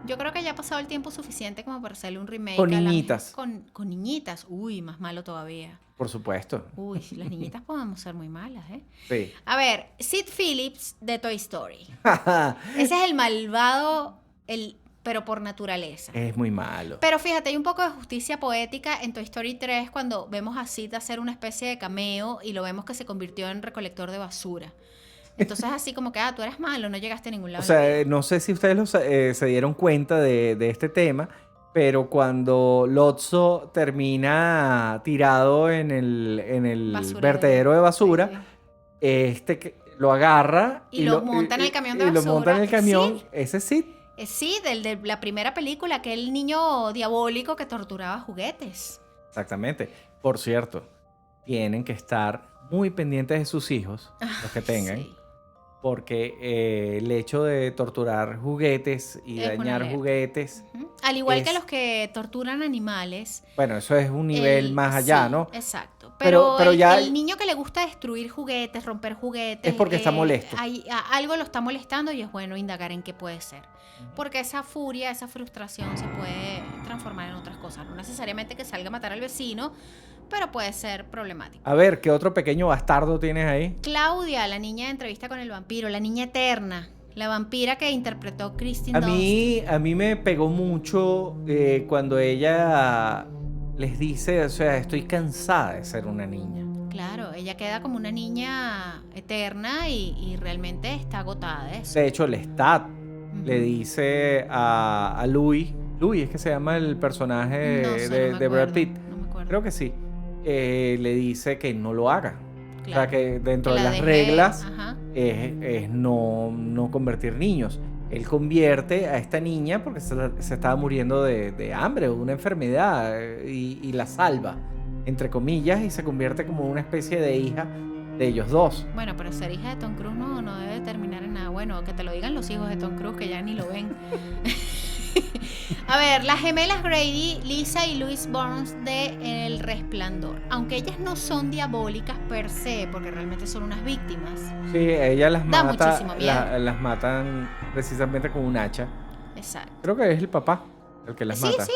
Yo creo que ya ha pasado el tiempo suficiente como para hacerle un remake. Con al Ángel- niñitas. Con niñitas. Uy, más malo todavía. Por supuesto. Uy, las niñitas podemos ser muy malas, ¿eh? Sí. A ver, Sid Phillips de Toy Story. Ese es el malvado, pero por naturaleza. Es muy malo. Pero fíjate, hay un poco de justicia poética en Toy Story 3 cuando vemos a Sid hacer una especie de cameo y lo vemos que se convirtió en recolector de basura. Entonces así como que, tú eres malo, no llegaste a ningún lado. O sea, no sé si ustedes se dieron cuenta de este tema, pero cuando Lotso termina tirado en el Basurero. vertedero de basura, Sí, sí. lo agarra Y lo monta en el camión de y lo monta en el basura. camión. Sí. Ese sí. Sí, del de la primera película, aquel niño diabólico que torturaba juguetes. Exactamente. Por cierto, tienen que estar muy pendientes de sus hijos, los que tengan. Sí. Porque el hecho de torturar juguetes y Es una dañar alerta. juguetes, Ujú. Al igual que es- los que torturan animales. bueno, eso es un nivel más allá, sí, ¿no? Exacto. Pero Pero, ya- el niño que le gusta destruir juguetes, romper juguetes. Es porque está molesto. Algo lo está molestando y es bueno indagar en qué puede ser. Porque esa furia, esa frustración se puede transformar en otras cosas. No necesariamente que salga a matar al vecino, pero puede ser problemático. A ver, ¿qué otro pequeño bastardo tienes ahí? Claudia, la niña de Entrevista con el Vampiro, la niña eterna, la vampira que interpretó Kristen A Dunst. mí me pegó mucho cuando ella les dice, o sea, estoy cansada de ser una niña. Claro, ella queda como una niña eterna y realmente está agotada de eso. De hecho, Lestat Ujú. le dice a Louis es que se llama el personaje No sé, de no me Brad acuerdo, Pitt. no me acuerdo. Creo que sí. Le dice que no lo haga. O sea, Claro. que dentro Que de la las deje- reglas ajá. es no convertir niños. Él convierte a esta niña porque se estaba muriendo de hambre o de una enfermedad y la salva, entre comillas, y se convierte como una especie de hija de ellos dos. Bueno, pero ser hija de Tom Cruise no debe terminar en nada bueno. Que te lo digan los hijos de Tom Cruise que ya ni lo ven. A ver, las gemelas Grady, Lisa y Louise Burns de El Resplandor. Aunque ellas no son diabólicas per se, porque realmente son unas víctimas. Sí, ella las Da mata, muchísimo miedo. las matan precisamente con un hacha. Exacto. Creo que es el papá el que las Sí, mata. sí,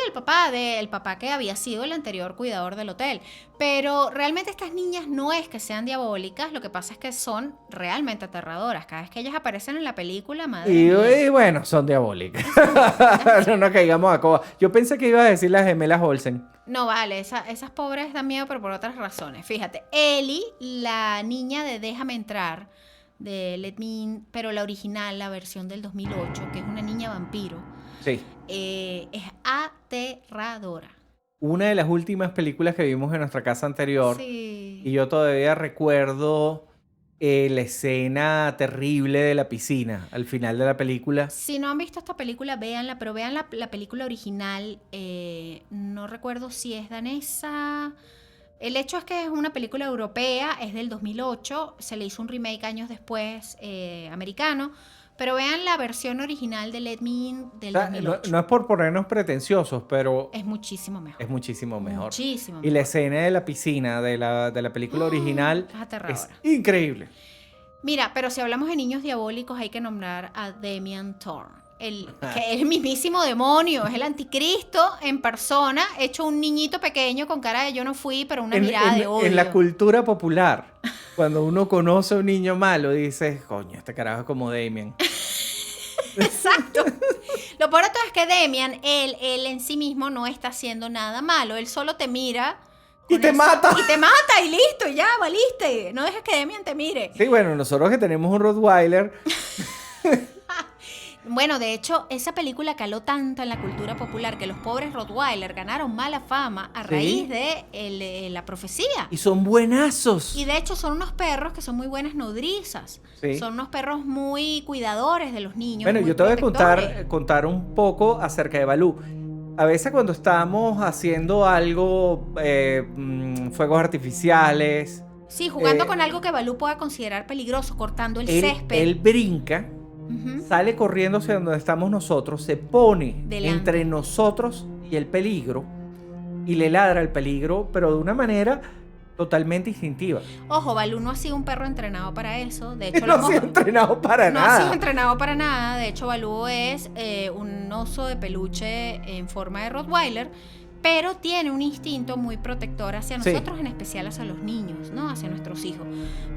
el papá que había sido el anterior cuidador del hotel. Pero realmente estas niñas no es que sean diabólicas, lo que pasa es que son realmente aterradoras. Cada vez que ellas aparecen en la película, madre mía. Y bueno, son diabólicas. No nos caigamos a coba. Yo pensé que iba a decir las gemelas Olsen. No vale, esas pobres dan miedo, pero por otras razones. Fíjate, Ellie, la niña de Déjame Entrar, de Let Me In, pero la original, la versión del 2008, que es una niña vampiro, Sí. es aterradora. Una de las últimas películas que vimos en nuestra casa anterior. Y Sí. yo todavía recuerdo la escena terrible de la piscina al final de la película. Si no han visto esta película, véanla, pero vean la película original. No recuerdo si es danesa, El hecho es que es una película europea, es del 2008, se le hizo un remake años después americano, pero vean la versión original de Let Me In del O sea, no, 2008. no es por ponernos pretenciosos, pero Es muchísimo mejor. es muchísimo mejor. Muchísimo Y la mejor. escena de la piscina de la película original Es aterradora. es increíble. Mira, pero si hablamos de niños diabólicos hay que nombrar a Damien Thorne. Que es el mismísimo demonio, es el anticristo en persona, hecho un niñito pequeño con cara de yo no fui, pero una mirada de odio. En la cultura popular, cuando uno conoce a un niño malo, dices, coño, este carajo es como Damien. Exacto. Lo peor de todo es que Damien, él en sí mismo no está haciendo nada malo, él solo te mira Y con te eso, mata. y te mata y listo, ya valiste. No dejes que Damien te mire. Sí, bueno, nosotros que tenemos un Rottweiler, Bueno, de hecho, esa película caló tanto en la cultura popular que los pobres Rottweiler ganaron mala fama a Sí. raíz de la profecía. y son buenazos. Y de hecho son unos perros que son muy buenas nodrizas. Sí. Son unos perros muy cuidadores de los niños. Bueno, muy yo te voy a protectores. contar un poco acerca de Balú. A veces cuando estamos haciendo algo, fuegos artificiales, Sí, jugando eh, con algo que Balú pueda considerar peligroso, cortando el él césped. brinca, Ujú. sale corriendo hacia donde estamos nosotros, se pone Delante. entre nosotros y el peligro y le ladra el peligro, pero de una manera totalmente instintiva. Ojo, Balú no ha sido un perro entrenado para eso. De hecho, No ha sido entrenado para no ha nada. sido entrenado para nada. De hecho, Balú es un oso de peluche en forma de Rottweiler, pero tiene un instinto muy protector hacia Sí. nosotros, en especial hacia los niños, ¿no? Hacia nuestros hijos.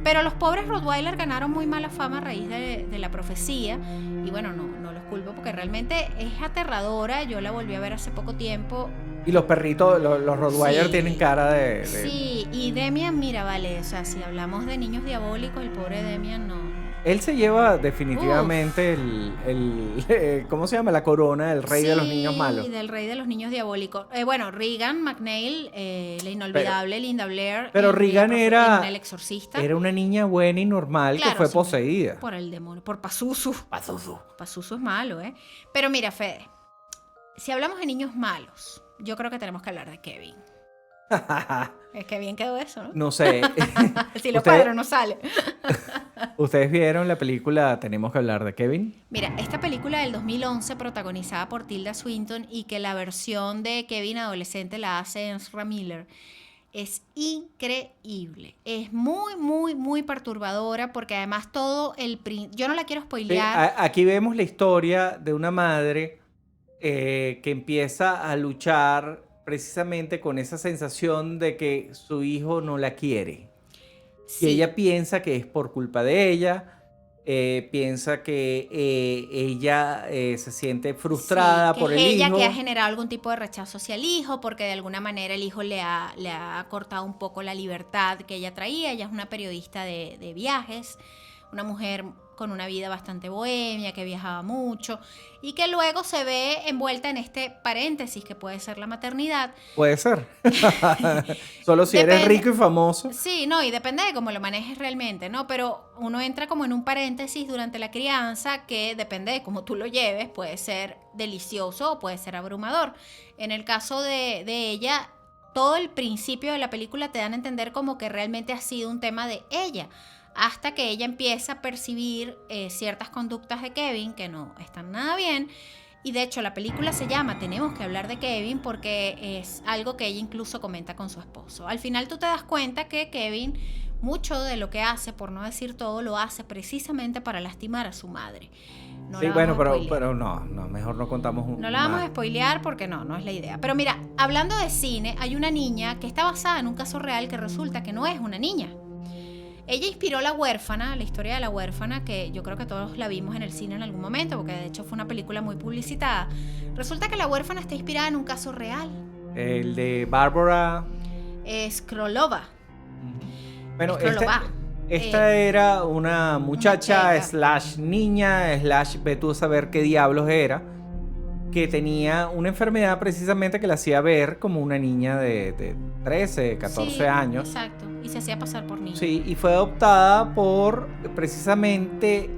Pero los pobres Rottweiler ganaron muy mala fama a raíz de la profecía. Y bueno, no los culpo porque realmente es aterradora. Yo la volví a ver hace poco tiempo. Y los perritos, los Rottweiler Sí. tienen cara de... Sí, y Demian, mira, vale, o sea, si hablamos de niños diabólicos, el pobre Demian no. Él se lleva definitivamente ¿cómo se llama? La corona del rey de los niños malos. Sí, del rey de los niños diabólicos. Bueno, Regan McNeil, la inolvidable Linda Blair. Pero en Regan en El Exorcista. era una niña buena y normal que Claro, fue sí, poseída. Por el demonio, por Pazuzu. Pazuzu. Pazuzu es malo, ¿eh? Pero mira, Fede, si hablamos de niños malos, yo creo que tenemos que hablar de Kevin. Es que bien quedó eso, ¿no? No sé. Si lo Ustedes- cuadro no sale. ¿Ustedes vieron la película Tenemos que hablar de Kevin? Mira, esta película del 2011 protagonizada por Tilda Swinton y que la versión de Kevin adolescente la hace Ezra Miller, es increíble. Es muy, muy, muy perturbadora porque además todo yo no la quiero Sí, spoilear. aquí vemos la historia de una madre que empieza a luchar precisamente con esa sensación de que su hijo no la quiere. Sí. Y ella piensa que es por culpa de ella, piensa que ella se siente frustrada Sí, por que el es ella hijo. que ha generado algún tipo de rechazo hacia el hijo porque de alguna manera el hijo le ha cortado un poco la libertad que ella traía. Ella es una periodista de viajes, una mujer con una vida bastante bohemia, que viajaba mucho y que luego se ve envuelta en este paréntesis que puede ser la maternidad. Puede ser. Solo si eres Depende. rico y famoso. Sí, no, y depende de cómo lo manejes realmente, ¿no? Pero uno entra como en un paréntesis durante la crianza que depende de cómo tú lo lleves, puede ser delicioso o puede ser abrumador. En el caso de ella, todo el principio de la película te dan a entender como que realmente ha sido un tema de ella, hasta que ella empieza a percibir ciertas conductas de Kevin que no están nada bien. Y de hecho la película se llama Tenemos que hablar de Kevin porque es algo que ella incluso comenta con su esposo. Al final tú te das cuenta que Kevin, mucho de lo que hace, por no decir todo, lo hace precisamente para lastimar a su madre. No Sí, la bueno, vamos a spoilear. pero no, mejor no contamos No la vamos a más. spoilear porque no es la idea. Pero mira, hablando de cine, hay una niña que está basada en un caso real que resulta que no es una niña. Ella inspiró La Huérfana, la historia de La Huérfana, que yo creo que todos la vimos en el cine en algún momento, porque de hecho fue una película muy publicitada. Resulta que La Huérfana está inspirada en un caso real. El de Bárbara. Skrolova. Bueno, Skrolova. esta era una muchacha checa. slash niña slash ve tú a saber qué diablos era, que tenía una enfermedad precisamente que la hacía ver como una niña de 13, 14 Sí, años. Exacto. Y se hacía pasar por niña. Sí, y fue adoptada por precisamente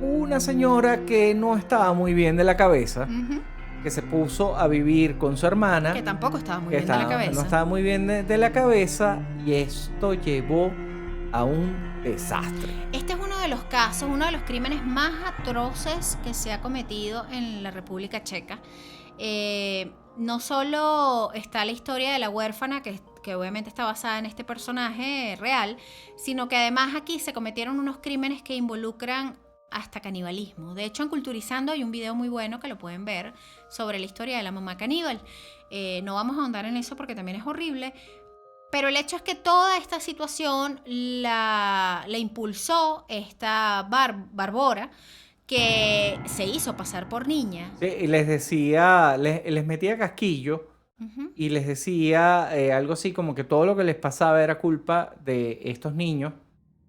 una señora que no estaba muy bien de la cabeza, Ujú. que se puso a vivir con su hermana, Que tampoco estaba muy que bien de la cabeza. no estaba muy bien de la cabeza, y esto llevó a un desastre. Este es uno de los casos, uno de los crímenes más atroces que se ha cometido en la República Checa. No solo está la historia de la huérfana, que obviamente está basada en este personaje real, sino que además aquí se cometieron unos crímenes que involucran hasta canibalismo. De hecho, en Culturizando hay un video muy bueno que lo pueden ver sobre la historia de la mamá caníbal. No vamos a ahondar en eso porque también es horrible, pero el hecho es que toda esta situación la impulsó esta Barbora, que se hizo pasar por niña. Sí, y les decía, les metía casquillo Ujú. y les decía algo así como que todo lo que les pasaba era culpa de estos niños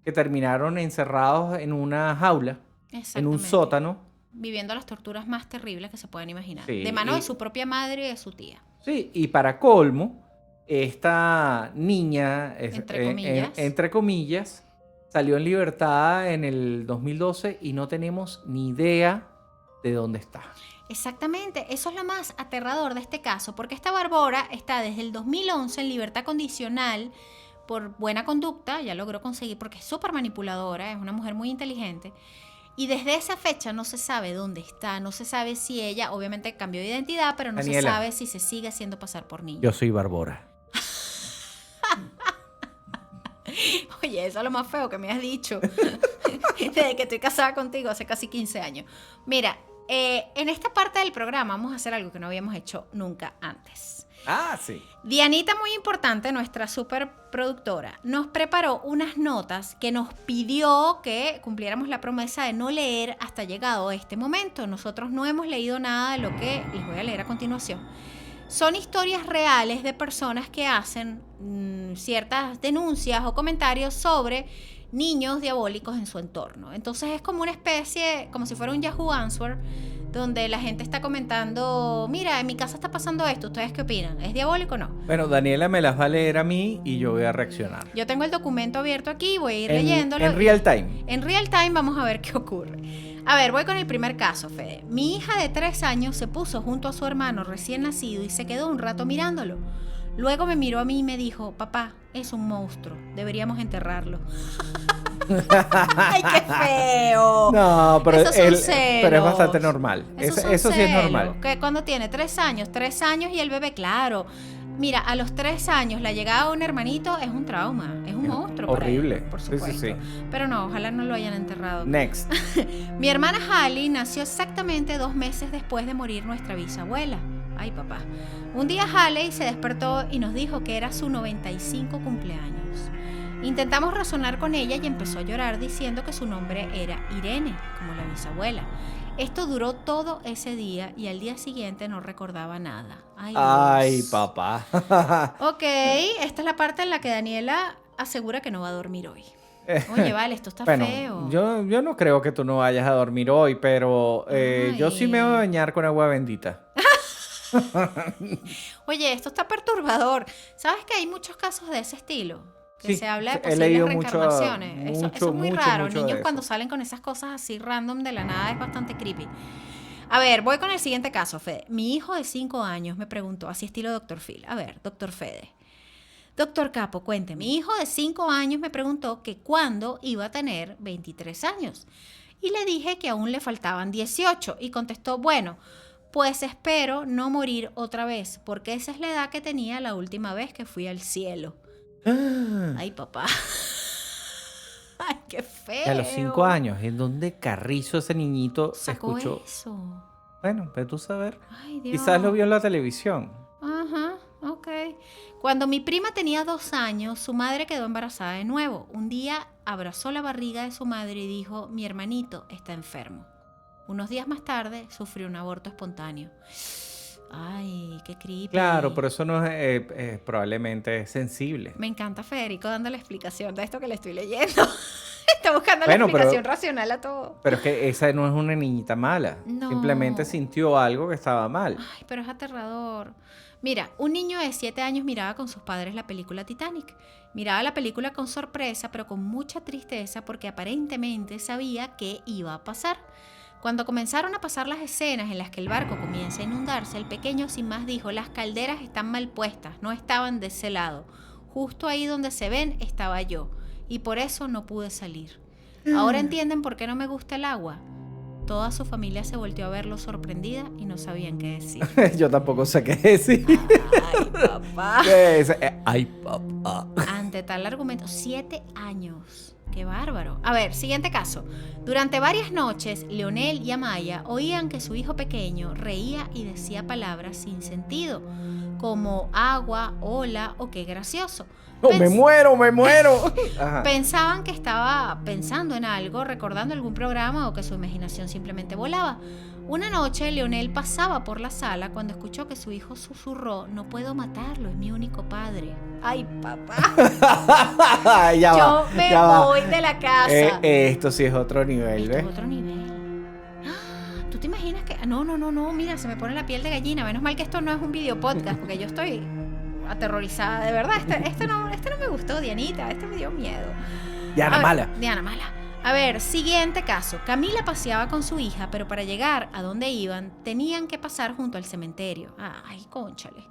que terminaron encerrados en una jaula, en un Exactamente. sótano. Viviendo las torturas más terribles que se pueden imaginar. Sí, De mano y- de su propia madre y de su tía. Sí, y para colmo, esta niña, entre comillas, salió en libertad en el 2012 y no tenemos ni idea de dónde está. Exactamente, eso es lo más aterrador de este caso, porque esta Barbora está desde el 2011 en libertad condicional por buena conducta, ya logró conseguir, porque es súper manipuladora, es una mujer muy inteligente, y desde esa fecha no se sabe dónde está, no se sabe si ella, obviamente cambió de identidad, pero no Daniela. se sabe si se sigue haciendo pasar por niña. Yo soy Barbora. Oye, eso es lo más feo que me has dicho desde que estoy casada contigo hace casi 15 años. Mira, en esta parte del programa vamos a hacer algo que no habíamos hecho nunca antes. Ah, sí. Dianita, muy importante, nuestra superproductora, nos preparó unas notas que nos pidió que cumpliéramos la promesa de no leer hasta llegado este momento. Nosotros no hemos leído nada de lo que les voy a leer a continuación. Son historias reales de personas que hacen ciertas denuncias o comentarios sobre niños diabólicos en su entorno. Entonces es como una especie, como si fuera un Yahoo Answer, donde la gente está comentando, mira, en mi casa está pasando esto, ¿ustedes qué opinan? ¿Es diabólico o no? Bueno, Daniela me las va a leer a mí y yo voy a reaccionar. Yo tengo el documento abierto aquí, voy a ir leyéndolo. En real time. En real time vamos a ver qué ocurre. A ver, voy con el primer caso, Fede. Mi hija de 3 años se puso junto a su hermano recién nacido y se quedó un rato mirándolo. Luego me miró a mí y me dijo, papá, es un monstruo, deberíamos enterrarlo. ¡Ay, qué feo! No, pero, Esos son pero es celos. bastante normal. Esos son Eso sí es celos. normal. Que cuando tiene 3 años y el bebé, claro. Mira, a los 3 años la llegada de un hermanito es un trauma, es un monstruo. para Horrible. él, por Sí, sí, supuesto. sí. Pero no, ojalá no lo hayan enterrado. Next. Mi hermana Halle nació exactamente 2 meses después de morir nuestra bisabuela. Ay, papá. Un día Halle se despertó y nos dijo que era su 95 cumpleaños. Intentamos razonar con ella y empezó a llorar diciendo que su nombre era Irene, como la bisabuela. Esto duró todo ese día y al día siguiente no recordaba nada. Ay, Ay, Dios. papá. Ok, esta es la parte en la que Daniela asegura que no va a dormir hoy. Oye, vale, esto está Bueno, feo. yo no creo que tú no vayas a dormir hoy, pero yo sí me voy a Ay. bañar con agua bendita. Oye, esto está perturbador. ¿Sabes que hay muchos casos de ese estilo? Que Sí, se habla de he posibles leído reencarnaciones. Eso es muy raro. mucho de Niños eso. cuando salen con esas cosas así random de la nada es bastante creepy. A ver, voy con el siguiente caso, Fede. Mi hijo de 5 años me preguntó, así estilo Dr. Phil. A ver, Dr. Fede. Doctor Capo, cuénteme. Mi hijo de 5 años me preguntó que cuándo iba a tener 23 años. Y le dije que aún le faltaban 18. Y contestó, bueno, pues espero no morir otra vez, porque esa es la edad que tenía la última vez que fui al cielo. Ay, papá. Ay, qué feo. Y a los 5 años, ¿en dónde carrizo ese niñito se Sacó escuchó? eso. Bueno, ve tú saber. Ay, Dios. Quizás lo vio en la televisión. Ajá, ok. Cuando mi prima tenía 2 años, su madre quedó embarazada de nuevo. Un día abrazó la barriga de su madre y dijo, mi hermanito está enfermo. Unos días más tarde sufrió un aborto espontáneo. Ay, qué creepy. Claro, pero eso no es probablemente sensible. Me encanta Federico dando la explicación de esto que le estoy leyendo. Está buscando Bueno, la pero- explicación racional a todo. Pero es que esa no es una niñita mala. No. Simplemente sintió algo que estaba mal. Ay, pero es aterrador. Mira, un niño de 7 años miraba con sus padres la película Titanic. Miraba la película con sorpresa, pero con mucha tristeza porque aparentemente sabía qué iba a pasar. Cuando comenzaron a pasar las escenas en las que el barco comienza a inundarse, el pequeño sin más dijo: las calderas están mal puestas, no estaban de ese lado. Justo ahí donde se ven estaba yo, y por eso no pude salir. ¿Ahora entienden por qué no me gusta el agua? Toda su familia se volteó a verlo sorprendida y no sabían qué decir. Yo tampoco sé qué decir. Ay, papá. ¿Qué es? Ay, papá. Ante tal argumento, 7 años. ¡Qué bárbaro! A ver, siguiente caso. Durante varias noches, Leonel y Amaya oían que su hijo pequeño reía y decía palabras sin sentido, como agua, hola o qué gracioso. Oh, me muero. Ajá. Pensaban que estaba pensando en algo, recordando algún programa o que su imaginación simplemente volaba. Una noche, Leonel pasaba por la sala cuando escuchó que su hijo susurró: no puedo matarlo, es mi único padre. ¡Ay, papá! Yo me voy de la casa. Esto sí es otro nivel, Esto ¿ves? es otro nivel. ¿Tú te imaginas que...? No, mira, se me pone la piel de gallina. Menos mal que esto no es un video podcast, porque yo estoy aterrorizada, de verdad. Este no me gustó, Dianita. Este me dio miedo. Diana Mala. Diana Mala. A ver, siguiente caso. Camila paseaba con su hija, pero para llegar a donde iban, tenían que pasar junto al cementerio. Ay, cónchale.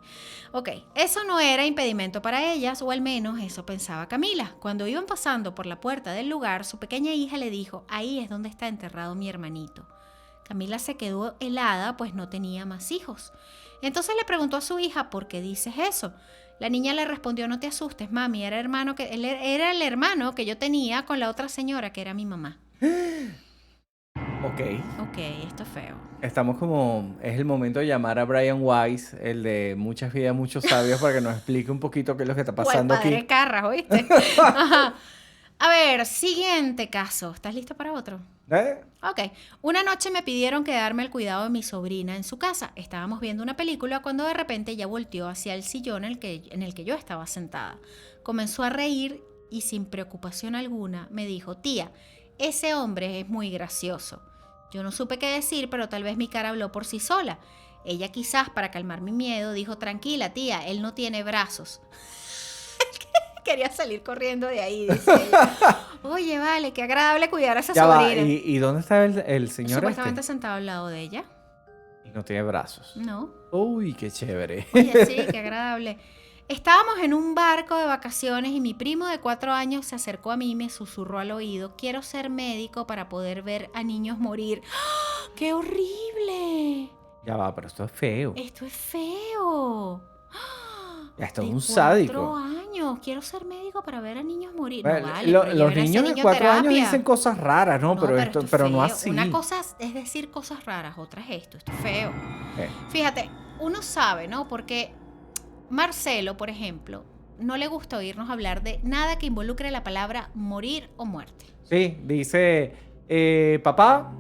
Ok, eso no era impedimento para ellas, o al menos eso pensaba Camila. Cuando iban pasando por la puerta del lugar, su pequeña hija le dijo: ahí es donde está enterrado mi hermanito. Camila se quedó helada, pues no tenía más hijos. Entonces le preguntó a su hija: ¿por qué dices eso? La niña le respondió: no te asustes, mami, era el hermano que yo tenía con la otra señora que era mi mamá. Ok. Ok, esto es feo. Estamos como... Es el momento de llamar a Brian Weiss, el de Muchas vidas, muchos sabios, para que nos explique un poquito qué es lo que está pasando o el padre aquí. Carras, ¿oíste? Ajá. A ver, siguiente caso. ¿Estás listo para otro? Ok. Una noche me pidieron quedarme al cuidado de mi sobrina en su casa. Estábamos viendo una película cuando de repente ella volteó hacia el sillón en el que yo estaba sentada. Comenzó a reír y sin preocupación alguna me dijo: tía, ese hombre es muy gracioso. Yo no supe qué decir, pero tal vez mi cara habló por sí sola. Ella, quizás para calmar mi miedo, dijo: tranquila, tía, él no tiene brazos. Quería salir corriendo de ahí, dice ella. Oye, vale, qué agradable cuidar a esa sobrina. ¿Y dónde está el señor Supuestamente sentado al lado de ella. Y no tiene brazos. No. Uy, qué chévere. Oye, sí, qué agradable. Estábamos en un barco de vacaciones y mi primo de 4 años se acercó a mí y me susurró al oído: quiero ser médico para poder ver a niños morir. ¡Ah! ¡Qué horrible! Ya va, pero esto es feo. Esto es feo. Ya, esto es De un sádico. 4 años. Quiero ser médico para ver a niños morir. Bueno, No vale, pero los lleven a ese niños de niño 4 años terapia. dicen cosas raras, ¿no? Pero esto es no feo. así. Una cosa es decir cosas raras, otra es esto. Esto es feo. Eh. Fíjate, uno sabe, ¿no? Porque Marcelo, por ejemplo, no le gusta oírnos hablar de nada que involucre la palabra morir o muerte. Sí, dice, papá,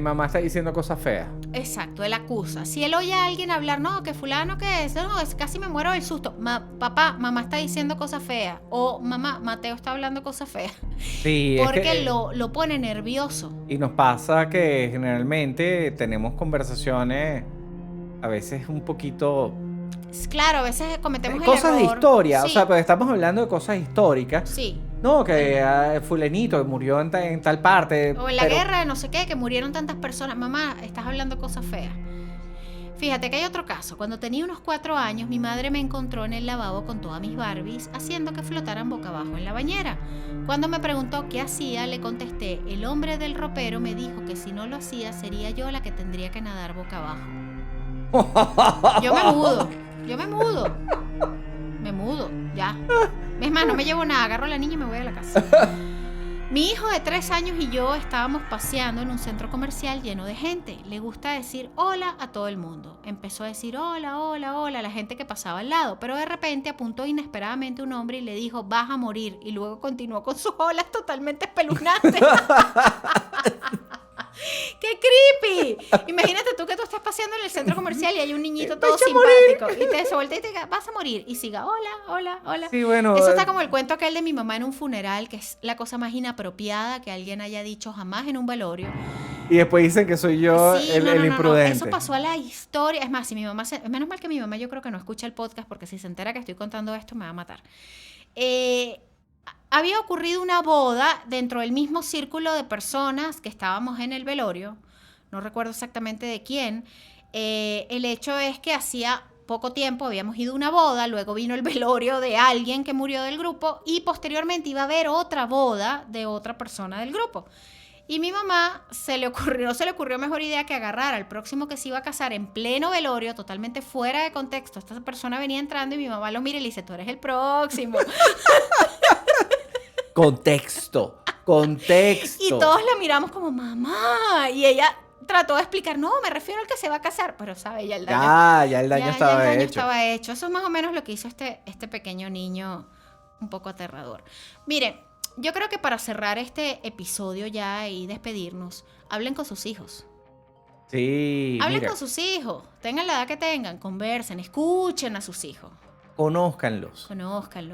mamá está diciendo cosas feas. Exacto, él acusa. Si él oye a alguien hablar: no, que fulano que es, no, casi me muero del susto. Papá, mamá está diciendo cosas feas. O mamá, Mateo está hablando cosas feas. Sí, Porque es que, lo pone nervioso. y nos pasa que generalmente tenemos conversaciones a veces un poquito... Claro, a veces cometemos el cosas de error. historia, Sí, o sea, pero estamos hablando de cosas históricas. sí. No, que fulanito murió en tal parte. O en la pero- guerra de no sé qué, que murieron tantas personas. Mamá, estás hablando cosas feas. Fíjate que hay otro caso. Cuando tenía unos 4 años, mi madre me encontró en el lavabo con todas mis Barbies, haciendo que flotaran boca abajo en la bañera. Cuando me preguntó qué hacía, le contesté: el hombre del ropero me dijo que si no lo hacía, sería yo la que tendría que nadar boca abajo. Yo me mudo, ya. Es más, no me llevo nada, agarro a la niña y me voy a la casa. Mi hijo de 3 años y yo estábamos paseando en un centro comercial lleno de gente. Le gusta decir hola a todo el mundo. Empezó a decir hola, hola, hola a la gente que pasaba al lado, pero de repente apuntó inesperadamente un hombre y le dijo: vas a morir, y luego continuó con sus olas totalmente espeluznantes. ¡Qué creepy! Imagínate tú que tú estás paseando en el centro comercial y hay un niñito todo simpático y te se voltea y te diga: vas a morir, y siga hola, hola, hola. Sí, bueno. Eso está como el cuento aquel de mi mamá en un funeral, que es la cosa más inapropiada que alguien haya dicho jamás en un velorio. Y después dicen que soy yo Sí, el imprudente. Eso pasó a la historia. Es más, si mi mamá menos mal que mi mamá yo creo que no escucha el podcast, porque si se entera que estoy contando esto me va a matar. Había ocurrido una boda dentro del mismo círculo de personas que estábamos en el velorio. no recuerdo exactamente de quién. El hecho es que hacía poco tiempo habíamos ido a una boda, luego vino el velorio de alguien que murió del grupo y posteriormente iba a haber otra boda de otra persona del grupo. Y mi mamá no se le ocurrió mejor idea que agarrar al próximo que se iba a casar en pleno velorio, totalmente fuera de contexto. Esta persona venía entrando y mi mamá lo mira y le dice, tú eres el próximo. Contexto. Y todos la miramos como, mamá. Y ella trató de explicar, no, me refiero al que se va a casar. Pero sabe, ya el daño, ya el daño estaba hecho. Eso es más o menos lo que hizo este pequeño niño, un poco aterrador. Miren, yo creo que para cerrar este episodio ya y despedirnos, hablen con sus hijos. Sí, hablen con sus hijos, tengan la edad que tengan, conversen, escuchen a sus hijos. Conózcanlos.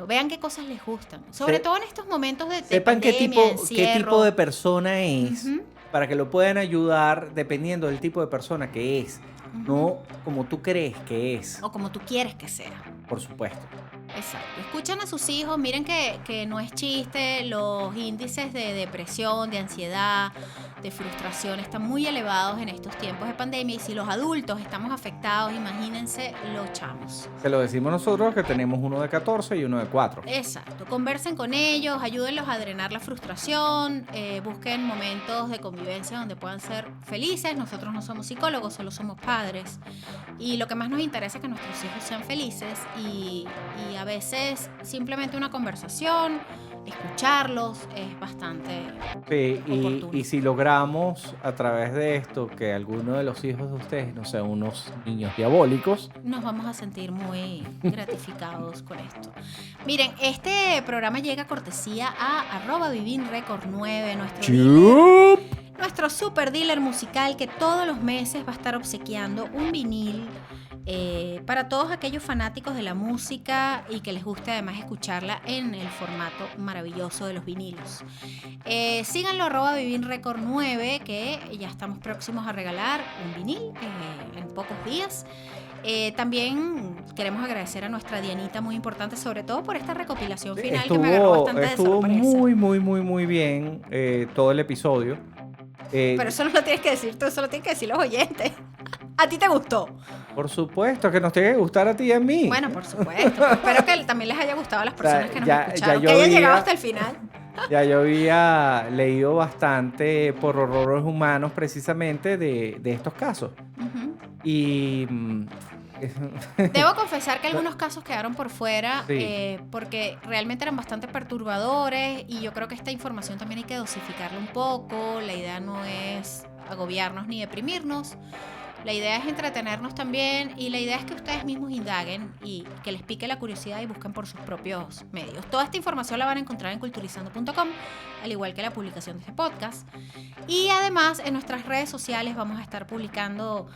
Vean qué cosas les gustan. Sobre todo en estos momentos de sepan pandemia, qué tipo de persona es, para que lo puedan ayudar dependiendo del tipo de persona que es. No como tú crees que es. O como tú quieres que sea. Por supuesto. Exacto. Escuchen a sus hijos, miren que no es chiste, los índices de depresión, de ansiedad, de frustración están muy elevados en estos tiempos de pandemia y si los adultos estamos afectados, imagínense los chamos. Se lo decimos nosotros que tenemos uno de 14 y uno de 4. Exacto. Conversen con ellos, ayúdenlos a drenar la frustración, busquen momentos de convivencia donde puedan ser felices. Nosotros no somos psicólogos, solo somos padres. Y lo que más nos interesa es que nuestros hijos sean felices y a veces simplemente una conversación, escucharlos es bastante oportuno. Y si logramos a través de esto que alguno de los hijos de ustedes no sean unos niños diabólicos, nos vamos a sentir muy gratificados con esto. Miren, este programa llega a cortesía a @vivinrecord9, nuestro super dealer musical que todos los meses va a estar obsequiando un vinil para todos aquellos fanáticos de la música y que les guste además escucharla en el formato maravilloso de los vinilos. Síganlo @vivinrecord9 que ya estamos próximos a regalar un vinil en pocos días. También queremos agradecer a nuestra Dianita, muy importante, sobre todo por esta recopilación final que me agarró bastante de sorpresa. Estuvo muy bien todo el episodio. Pero eso no lo tienes que decir tú, eso lo tienen que decir los oyentes. ¿A ti te gustó? Por supuesto, que nos tiene que gustar a ti y a mí. Bueno, por supuesto. Espero que también les haya gustado a las personas que nos escucharon, que hayan llegado hasta el final. Ya yo había leído bastante por horrores humanos precisamente de estos casos. Y debo confesar que algunos casos quedaron por fuera, sí, porque realmente eran bastante perturbadores y yo creo que esta información también hay que dosificarla un poco. La idea no es agobiarnos ni deprimirnos. La idea es entretenernos también y la idea es que ustedes mismos indaguen y que les pique la curiosidad y busquen por sus propios medios. Toda esta información la van a encontrar en culturizando.com, al igual que la publicación de este podcast. Y además en nuestras redes sociales vamos a estar publicando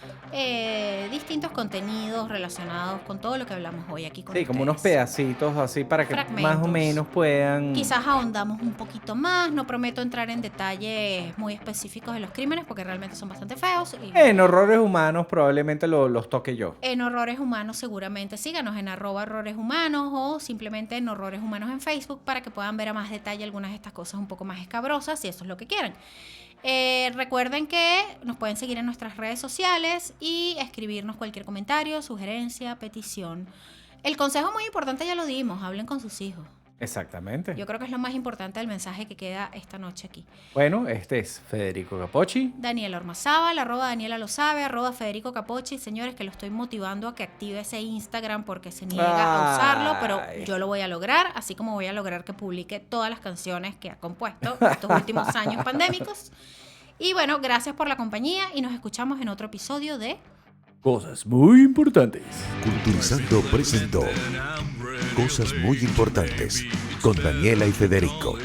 distintos contenidos relacionados con todo lo que hablamos hoy aquí con ustedes. Como unos pedacitos así para que más o menos puedan... Quizás ahondamos un poquito más, no prometo entrar en detalles muy específicos de los crímenes porque realmente son bastante feos. En horrores humanos probablemente los toque yo. En horrores humanos seguramente síganos en @horroreshumanos o simplemente en Horrores Humanos en Facebook para que puedan ver a más detalle algunas de estas cosas un poco más escabrosas si eso es lo que quieran. Recuerden que nos pueden seguir en nuestras redes sociales y escribirnos cualquier comentario, sugerencia, petición. El consejo muy importante ya lo dimos, hablen con sus hijos. Exactamente. Yo creo que es lo más importante del mensaje que queda esta noche aquí. Bueno, este es Federico Capocci. Daniela Ormazábal, @Daniela lo sabe, @Federico Capocci. Señores, que lo estoy motivando a que active ese Instagram porque se niega a usarlo, pero yo lo voy a lograr, así como voy a lograr que publique todas las canciones que ha compuesto estos últimos años pandémicos. Y bueno, gracias por la compañía y nos escuchamos en otro episodio de Cosas muy importantes. Culturizando presentó Cosas muy importantes con Daniela y Federico.